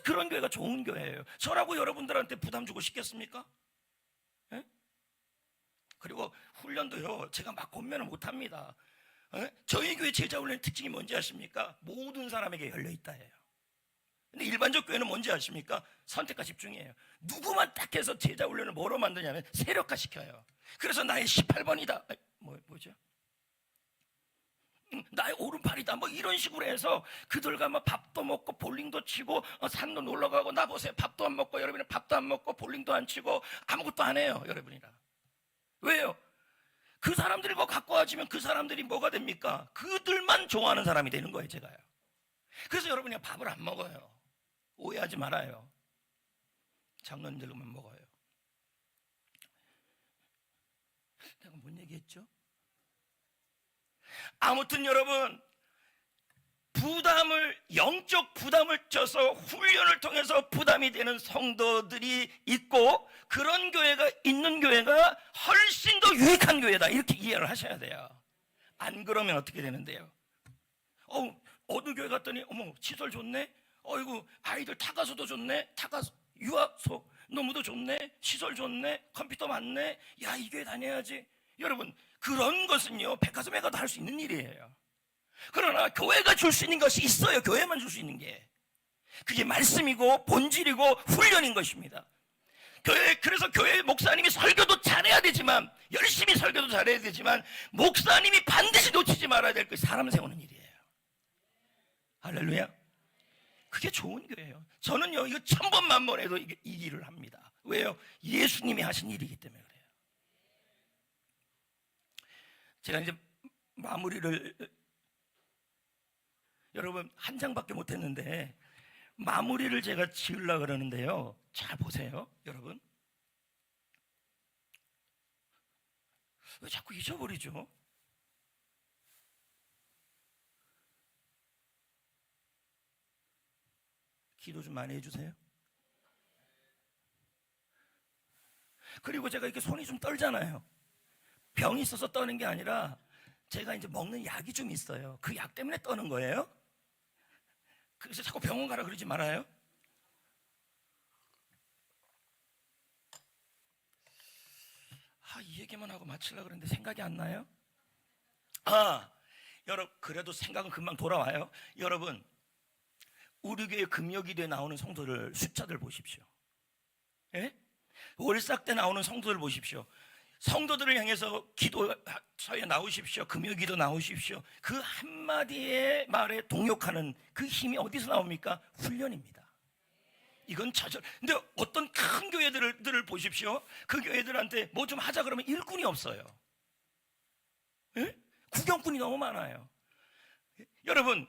그런 교회가 좋은 교회예요. 저라고 여러분들한테 부담 주고 싶겠습니까? 예? 그리고 훈련도요, 제가 막 권면을 못합니다. 저희 교회 제자 훈련 특징이 뭔지 아십니까? 모든 사람에게 열려 있다예요. 근데 일반적 교회는 뭔지 아십니까? 선택과 집중이에요. 누구만 딱 해서 제자 훈련을 뭐로 만드냐면 세력화 시켜요. 그래서 나의 18번이다. 뭐죠? 나의 오른팔이다. 뭐 이런 식으로 해서 그들과 뭐 밥도 먹고 볼링도 치고 산도 놀러 가고, 나 보세요. 밥도 안 먹고, 여러분은 밥도 안 먹고 볼링도 안 치고 아무것도 안 해요, 여러분이랑. 왜요? 그 사람들이 뭐 갖고 와지면 그 사람들이 뭐가 됩니까? 그들만 좋아하는 사람이 되는 거예요, 제가요. 그래서 여러분이 밥을 안 먹어요. 오해하지 말아요. 장로님들만 먹어요. 내가 뭔 얘기했죠? 아무튼 여러분, 영적 부담을 져서 훈련을 통해서 부담이 되는 성도들이 있고, 그런 교회가 있는 교회가 훨씬 더 유익한 교회다, 이렇게 이해를 하셔야 돼요. 안 그러면 어떻게 되는데요? 어느 교회 갔더니 어머 시설 좋네, 어이구 아이들 타가서도 좋네, 타가서 유아소 너무도 좋네, 시설 좋네, 컴퓨터 많네, 야 이 교회 다녀야지. 여러분, 그런 것은요 백화점에 가도 할 수 있는 일이에요. 그러나 교회가 줄 수 있는 것이 있어요. 교회만 줄 수 있는 게, 그게 말씀이고 본질이고 훈련인 것입니다. 그래서 교회 목사님이 설교도 잘해야 되지만, 열심히 설교도 잘해야 되지만, 목사님이 반드시 놓치지 말아야 될 것이 사람 세우는 일이에요. 할렐루야. 그게 좋은 교회예요. 저는요 이거 1000번 만번 해도 이 일을 합니다. 왜요? 예수님이 하신 일이기 때문에 그래요. 제가 이제 마무리를, 여러분 한 장밖에 못했는데 마무리를 제가 지으려고 그러는데요, 잘 보세요. 여러분, 왜 자꾸 잊어버리죠? 기도 좀 많이 해주세요. 그리고 제가 이렇게 손이 좀 떨잖아요. 병이 있어서 떠는 게 아니라 제가 이제 먹는 약이 좀 있어요. 그 약 때문에 떠는 거예요. 그래서 자꾸 병원 가라 그러지 말아요. 이 얘기만 하고 마치려고 그랬는데 생각이 안 나요? 여러분, 그래도 생각은 금방 돌아와요. 여러분, 우리 교회 금요기도에 나오는 성도들 숫자들 보십시오. 예? 월삭 때 나오는 성도들 보십시오. 성도들을 향해서 기도서에 나오십시오. 금요기도 나오십시오. 그 한마디의 말에 동역하는 그 힘이 어디서 나옵니까? 훈련입니다. 이건 근데 어떤 큰 교회들을 보십시오. 그 교회들한테 뭐 좀 하자 그러면 일꾼이 없어요. 예? 구경꾼이 너무 많아요. 여러분,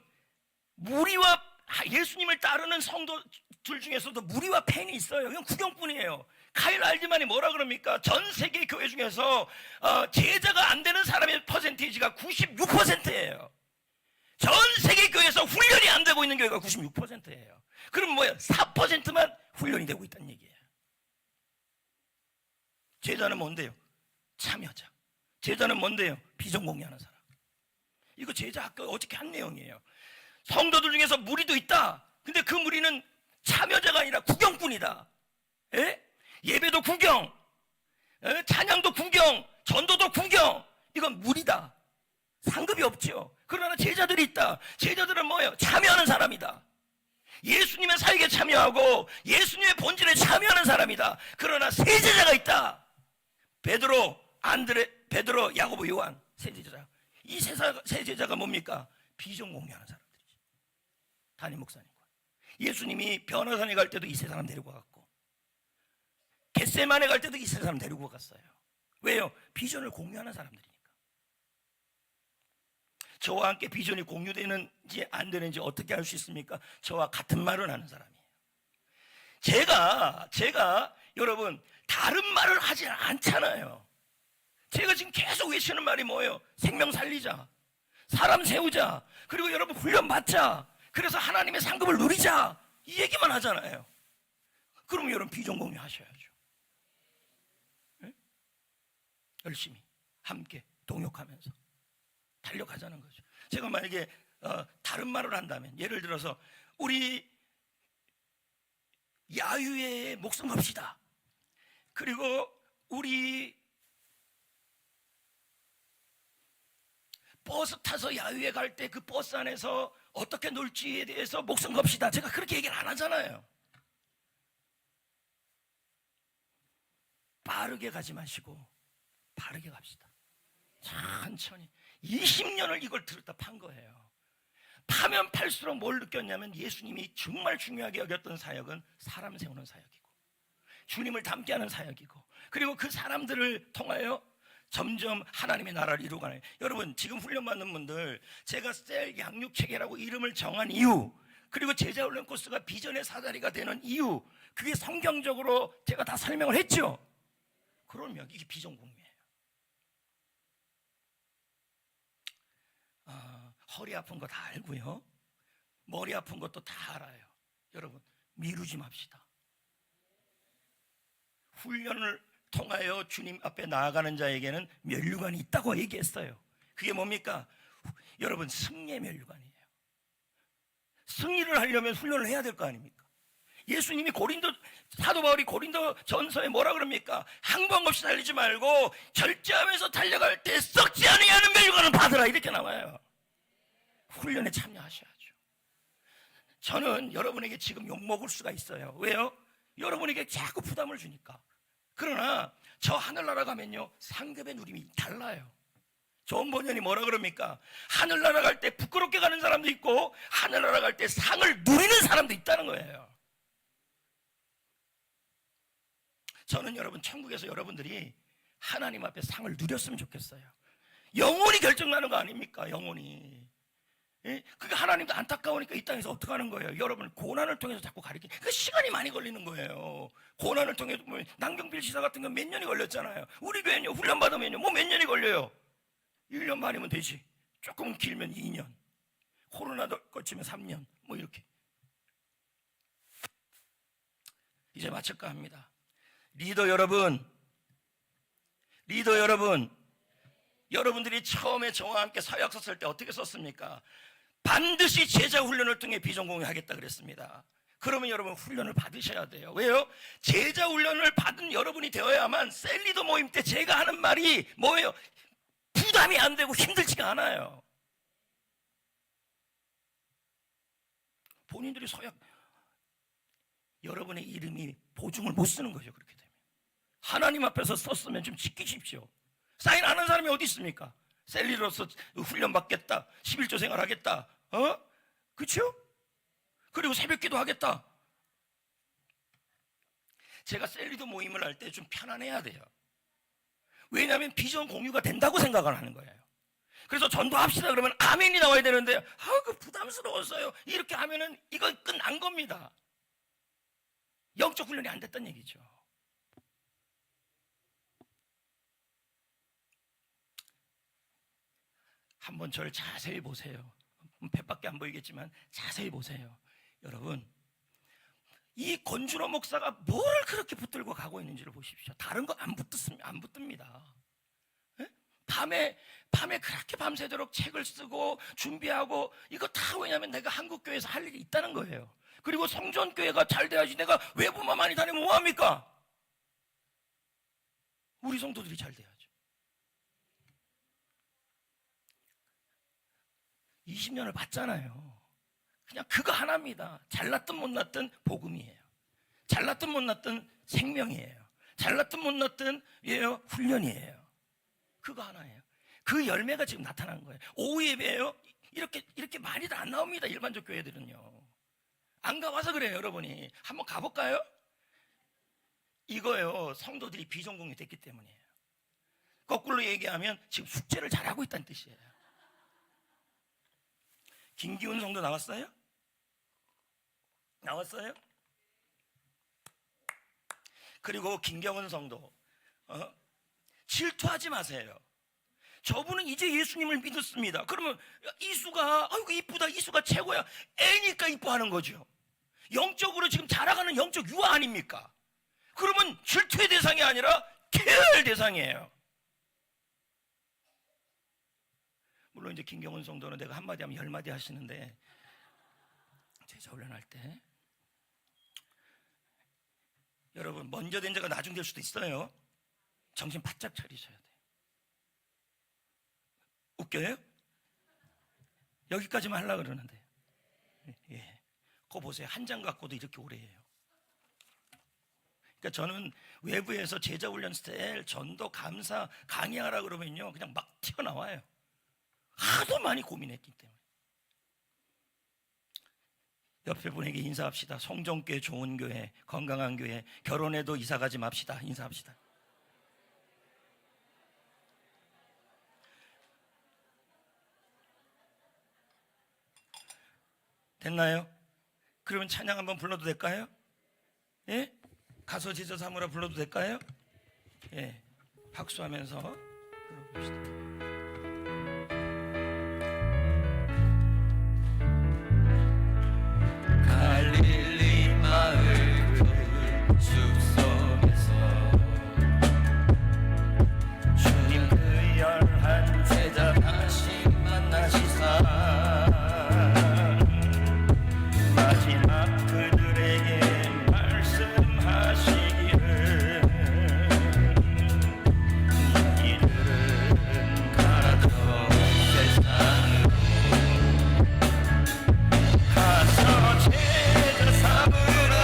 무리와 예수님을 따르는 성도들 중에서도 무리와 팬이 있어요. 이건 구경꾼이에요. 카일 알디만이 뭐라 그럽니까? 전 세계 교회 중에서 제자가 안 되는 사람의 퍼센테이지가 96%예요. 전 세계 교회에서 훈련이 안 되고 있는 교회가 96%예요. 그럼 뭐예요? 4%만 훈련이 되고 있다는 얘기예요. 제자는 뭔데요? 참여자. 제자는 뭔데요? 비전 공유하는 사람. 이거 제자 아까 어저께 한 내용이에요. 성도들 중에서 무리도 있다. 근데 그 무리는 참여자가 아니라 구경꾼이다. 예? 예배도 구경, 찬양도 구경, 전도도 구경. 이건 무리다. 상급이 없죠. 그러나 제자들이 있다. 제자들은 뭐예요? 참여하는 사람이다. 예수님의 사역에 참여하고 예수님의 본질에 참여하는 사람이다. 그러나 세 제자가 있다. 베드로, 야고보, 요한, 세 제자. 이 세 제자가 뭡니까? 비전 공유하는 사람들이죠. 담임 목사님과 예수님이 변화산에 갈 때도 이 세 사람 데리고 갔고, 겟세마네 갈 때도 이 세 사람 데리고 갔어요. 왜요? 비전을 공유하는 사람들이니까. 저와 함께 비전이 공유되는지 안 되는지 어떻게 알 수 있습니까? 저와 같은 말을 하는 사람이에요. 제가 여러분 다른 말을 하지 않잖아요. 제가 지금 계속 외치는 말이 뭐예요? 생명 살리자, 사람 세우자, 그리고 여러분 훈련 받자, 그래서 하나님의 상급을 누리자, 이 얘기만 하잖아요. 그러면 여러분 비전 공유 하셔야죠. 네? 열심히 함께 동역하면서 달려가자는 거죠. 제가 만약에 다른 말을 한다면, 예를 들어서 우리 야유회에 목숨 겁시다. 그리고 우리 버스 타서 야유회 갈 때 그 버스 안에서 어떻게 놀지에 대해서 목숨 겁시다. 제가 그렇게 얘기를 안 하잖아요. 빠르게 가지 마시고 바르게 갑시다. 천천히. 20년을 이걸 들었다 판 거예요. 파면 팔수록 뭘 느꼈냐면 예수님이 정말 중요하게 여겼던 사역은 사람 세우는 사역이고 주님을 닮게 하는 사역이고 그리고 그 사람들을 통하여 점점 하나님의 나라를 이루어가는. 여러분 지금 훈련받는 분들 제가 셀 양육체계라고 이름을 정한 이유, 그리고 제자훈련 코스가 비전의 사다리가 되는 이유, 그게 성경적으로 제가 다 설명을 했죠. 그러면 이게 비전 공유예요. 허리 아픈 거 다 알고요, 머리 아픈 것도 다 알아요. 여러분 미루지 맙시다. 훈련을 통하여 주님 앞에 나아가는 자에게는 면류관이 있다고 얘기했어요. 그게 뭡니까? 여러분 승리의 면류관이에요. 승리를 하려면 훈련을 해야 될 거 아닙니까? 예수님이 사도 바울이 고린도 전서에 뭐라 그럽니까? 항복 없이 달리지 말고 절제하면서 달려갈 때 썩지 아니하는 면류관을 받으라, 이렇게 나와요. 훈련에 참여하셔야죠. 저는 여러분에게 지금 욕먹을 수가 있어요. 왜요? 여러분에게 자꾸 부담을 주니까. 그러나 저 하늘나라 가면요 상급의 누림이 달라요. 존 번연이 뭐라 그럽니까? 하늘나라 갈 때 부끄럽게 가는 사람도 있고 하늘나라 갈 때 상을 누리는 사람도 있다는 거예요. 저는 여러분 천국에서 여러분들이 하나님 앞에 상을 누렸으면 좋겠어요. 영혼이 결정나는 거 아닙니까? 영혼이. 그게 하나님도 안타까우니까 이 땅에서 어떻게 하는 거예요? 여러분 고난을 통해서 자꾸 가리키는, 그 시간이 많이 걸리는 거예요. 고난을 통해서 남경필 지사 같은 건 몇 년이 걸렸잖아요. 우리 교회는요 훈련 받으면요 뭐 몇 년이 걸려요. 1년 만이면 되지. 조금 길면 2년, 코로나도 거치면 3년, 뭐 이렇게. 이제 마칠까 합니다. 리더 여러분, 여러분들이 처음에 저와 함께 사역 썼을 때 어떻게 썼습니까? 반드시 제자 훈련을 통해 비전 공유하겠다 그랬습니다. 그러면 여러분 훈련을 받으셔야 돼요. 왜요? 제자 훈련을 받은 여러분이 되어야만 셀리더 모임 때 제가 하는 말이 뭐예요? 부담이 안 되고 힘들지가 않아요. 본인들이 서약, 여러분의 이름이 보증을 못 쓰는 거죠. 그렇게 되면 하나님 앞에서 썼으면 좀 지키십시오. 사인 안 한 사람이 어디 있습니까? 셀리로서 훈련 받겠다, 11조 생활하겠다, 그렇죠? 그리고 새벽기도 하겠다. 제가 셀리도 모임을 할 때 좀 편안해야 돼요. 왜냐하면 비전 공유가 된다고 생각을 하는 거예요. 그래서 전도합시다 그러면 아멘이 나와야 되는데 그 부담스러웠어요. 이렇게 하면은 이건 끝난 겁니다. 영적 훈련이 안 됐다는 얘기죠. 한번 저를 자세히 보세요. 배밖에 안 보이겠지만 자세히 보세요. 여러분 이 권준호 목사가 뭘 그렇게 붙들고 가고 있는지를 보십시오. 다른 거 안 붙듭니다. 예? 밤에 그렇게 밤새도록 책을 쓰고 준비하고, 이거 다 왜냐면 내가 한국교회에서 할 일이 있다는 거예요. 그리고 성전교회가 잘 돼야지 내가 외부만 많이 다니면 뭐합니까? 우리 성도들이 잘 돼야죠. 20년을 봤잖아요. 그냥 그거 하나입니다. 잘났든 못났든 복음이에요. 잘났든 못났든 생명이에요. 잘났든 못났든 훈련이에요. 그거 하나예요. 그 열매가 지금 나타난 거예요. 오후 예배예요. 이렇게 많이들 안 나옵니다. 일반적 교회들은요. 안 가봐서 그래요. 여러분이 한번 가볼까요? 이거요 성도들이 비전공유 됐기 때문이에요. 거꾸로 얘기하면 지금 숙제를 잘하고 있다는 뜻이에요. 김기훈 성도 나왔어요? 나왔어요? 그리고 김경은 성도, 질투하지 마세요. 저분은 이제 예수님을 믿었습니다. 그러면 이수가 아이고 이쁘다, 이수가 최고야, 애니까 이뻐하는 거죠. 영적으로 지금 자라가는 영적 유아 아닙니까? 그러면 질투의 대상이 아니라 케어할 대상이에요. 물론 이제 김경은 성도는 내가 한마디 하면 10마디 하시는데, 제자 훈련할 때 여러분 먼저 된 자가 나중 될 수도 있어요. 정신 바짝 차리셔야 돼요. 웃겨요? 여기까지만 하려고 그러는데. 예. 그거 보세요. 한 장 갖고도 이렇게 오래 해요. 그러니까 저는 외부에서 제자훈련 스타일, 전도, 감사, 강의하라 그러면요 그냥 막 튀어나와요. 하도 많이 고민했기 때문에. 옆에 분에게 인사합시다. 성정교회, 좋은 교회, 건강한 교회, 결혼해도 이사 가지 맙시다. 인사합시다. 됐나요? 그러면 찬양 한번 불러도 될까요? 예? 가서 제자 삼으라 불러도 될까요? 예. 박수하면서 불러봅시다. 갈릴리 마을 그 숲속에서 주님 그 열한 제자 다시 만나시사 마지막 그들에게 말씀하시기를 이들은 가라져 세상으로 가서 제자 삼으라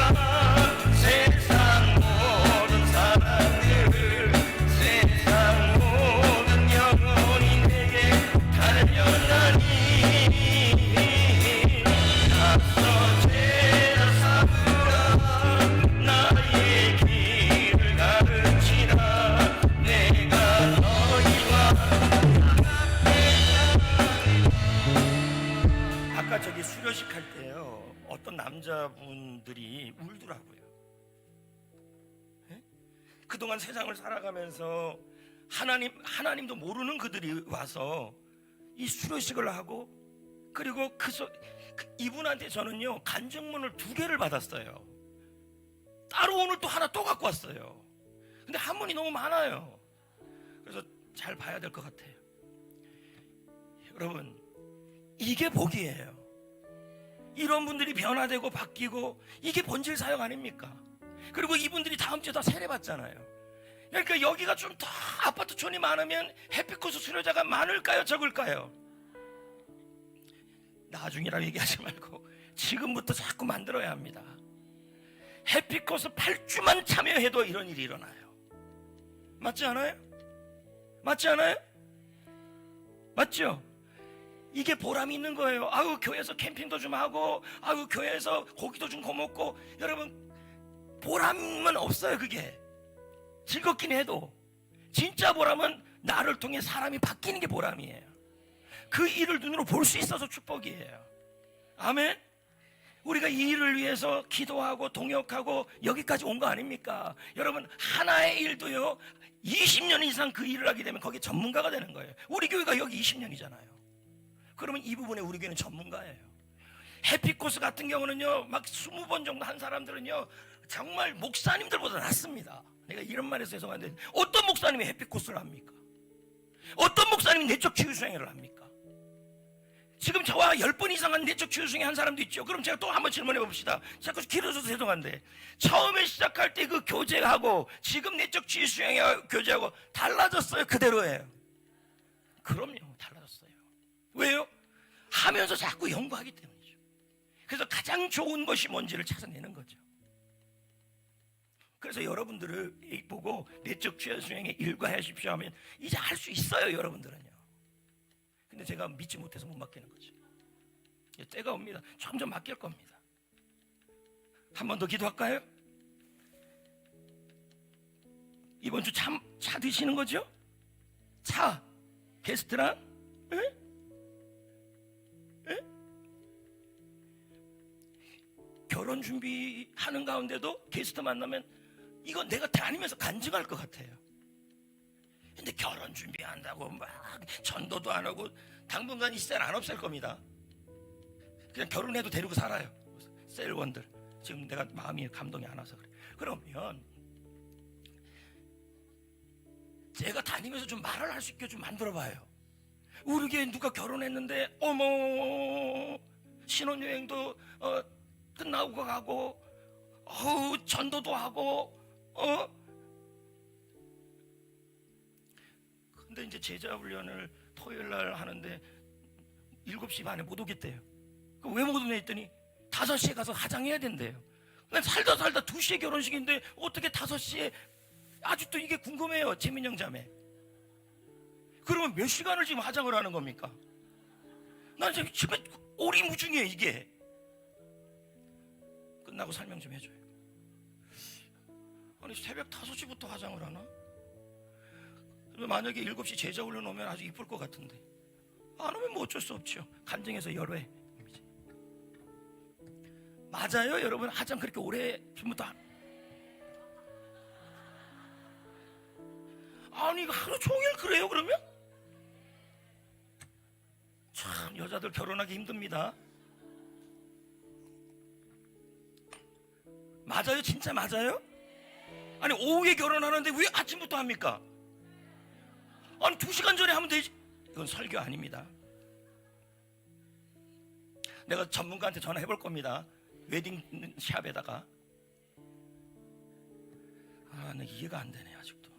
세상 모든 사람들 세상 모든 영혼이 내게 달려나니 가서 제자 삼으라 나의 길을 가르치라 내가 너희와 아까 저기 수료식 할 때요 어떤 남자분들이 울더라고요. 예? 그동안 세상을 살아가면서 하나님도 모르는 그들이 와서 이 수료식을 하고 그리고 이분한테 저는요 간증문을 2개를 받았어요. 따로 오늘 또 하나 또 갖고 왔어요. 근데 한문이 너무 많아요. 그래서 잘 봐야 될 것 같아요. 여러분 이게 복이에요. 이런 분들이 변화되고 바뀌고 이게 본질 사역 아닙니까? 그리고 이분들이 다음 주에 다 세례받잖아요. 그러니까 여기가 좀 더 아파트촌이 많으면 해피코스 수료자가 많을까요? 적을까요? 나중이라고 얘기하지 말고 지금부터 자꾸 만들어야 합니다. 해피코스 8주만 참여해도 이런 일이 일어나요. 맞지 않아요? 맞지 않아요? 맞죠? 이게 보람이 있는 거예요. 아유 교회에서 캠핑도 좀 하고 아유 교회에서 고기도 좀 구워먹고 여러분 보람은 없어요. 그게 즐겁긴 해도 진짜 보람은 나를 통해 사람이 바뀌는 게 보람이에요. 그 일을 눈으로 볼 수 있어서 축복이에요. 아멘. 우리가 이 일을 위해서 기도하고 동역하고 여기까지 온 거 아닙니까? 여러분 하나의 일도요 20년 이상 그 일을 하게 되면 거기에 전문가가 되는 거예요. 우리 교회가 여기 20년이잖아요. 그러면 이 부분에 우리 교회는 전문가예요. 해피코스 같은 경우는요 막 20번 정도 한 사람들은요 정말 목사님들보다 낫습니다. 내가 이런 말해서 죄송한데 어떤 목사님이 해피코스를 합니까? 어떤 목사님이 내적 치유 수행을 합니까? 지금 저와 10번 이상한 내적 치유 수행 한 사람도 있죠. 그럼 제가 또 한번 질문해 봅시다. 자꾸 길어져서 죄송한데 처음에 시작할 때 그 교제하고 지금 내적 치유 수행의 교제하고 달라졌어요? 그대로예요? 그럼요 달라졌어요. 왜요? 하면서 자꾸 연구하기 때문이죠. 그래서 가장 좋은 것이 뭔지를 찾아내는 거죠. 그래서 여러분들을 보고 내적 치유 수행에 일과하십시오 하면 이제 할 수 있어요. 여러분들은요. 근데 제가 믿지 못해서 못 맡기는 거죠. 때가 옵니다. 점점 맡길 겁니다. 한 번 더 기도할까요? 이번 주 차 드시는 거죠? 차 게스트랑 에? 결혼 준비하는 가운데도 게스트 만나면 이거 내가 다니면서 간증할 것 같아요. 근데 결혼 준비한다고 막 전도도 안 하고 당분간 이 시대는 안 없앨 겁니다. 그냥 결혼해도 데리고 살아요. 셀원들 지금 내가 마음이 감동이 안 와서 그래. 그러면 제가 다니면서 좀 말을 할 수 있게 좀 만들어봐요. 우리 교회 누가 결혼했는데 어머 신혼여행도 끝나고 가고 전도도 하고 근데 이제 제자 훈련을 토요일 날 하는데 7시 반에 못 오겠대요. 왜 못 오냐 했더니 5시에 가서 화장해야 된대요. 난 살다 2시에 결혼식인데 어떻게 5시에, 아직도 이게 궁금해요. 재민영 자매. 그러면 몇 시간을 지금 화장을 하는 겁니까? 난 지금 오리무중이에요 이게. 끝나고 설명 좀 해줘요. 아니 새벽 5시부터 화장을 하나? 만약에 7시 제자 올려놓으면 아주 이쁠 것 같은데 안 오면 뭐 어쩔 수 없죠. 간증해서 열회. 맞아요 여러분? 화장 그렇게 오래 전부터 아니 이거 하루 종일 그래요 그러면? 참 여자들 결혼하기 힘듭니다. 맞아요? 진짜 맞아요? 아니 오후에 결혼하는데 왜 아침부터 합니까? 아니 2시간 전에 하면 되지. 이건 설교 아닙니다. 내가 전문가한테 전화해 볼 겁니다. 웨딩샵에다가. 나 이해가 안 되네 아직도.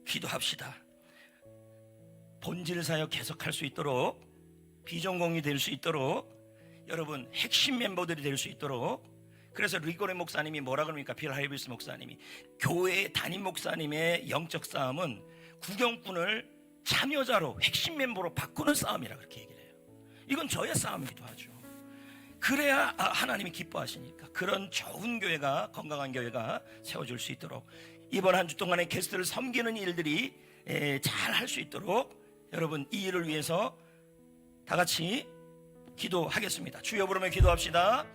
기도합시다. 본질 사역 계속할 수 있도록, 비전공이 될 수 있도록, 여러분 핵심 멤버들이 될 수 있도록. 그래서 리고레 목사님이 뭐라 그럽니까? 빌 하이비스 목사님이 교회 담임 목사님의 영적 싸움은 구경꾼을 참여자로 핵심 멤버로 바꾸는 싸움이라 그렇게 얘기를 해요. 이건 저의 싸움이기도 하죠. 그래야 하나님이 기뻐하시니까. 그런 좋은 교회가, 건강한 교회가 세워질 수 있도록, 이번 한 주 동안의 게스트를 섬기는 일들이 잘 할 수 있도록 여러분 이 일을 위해서 다 같이 기도하겠습니다. 주여 부르며 기도합시다.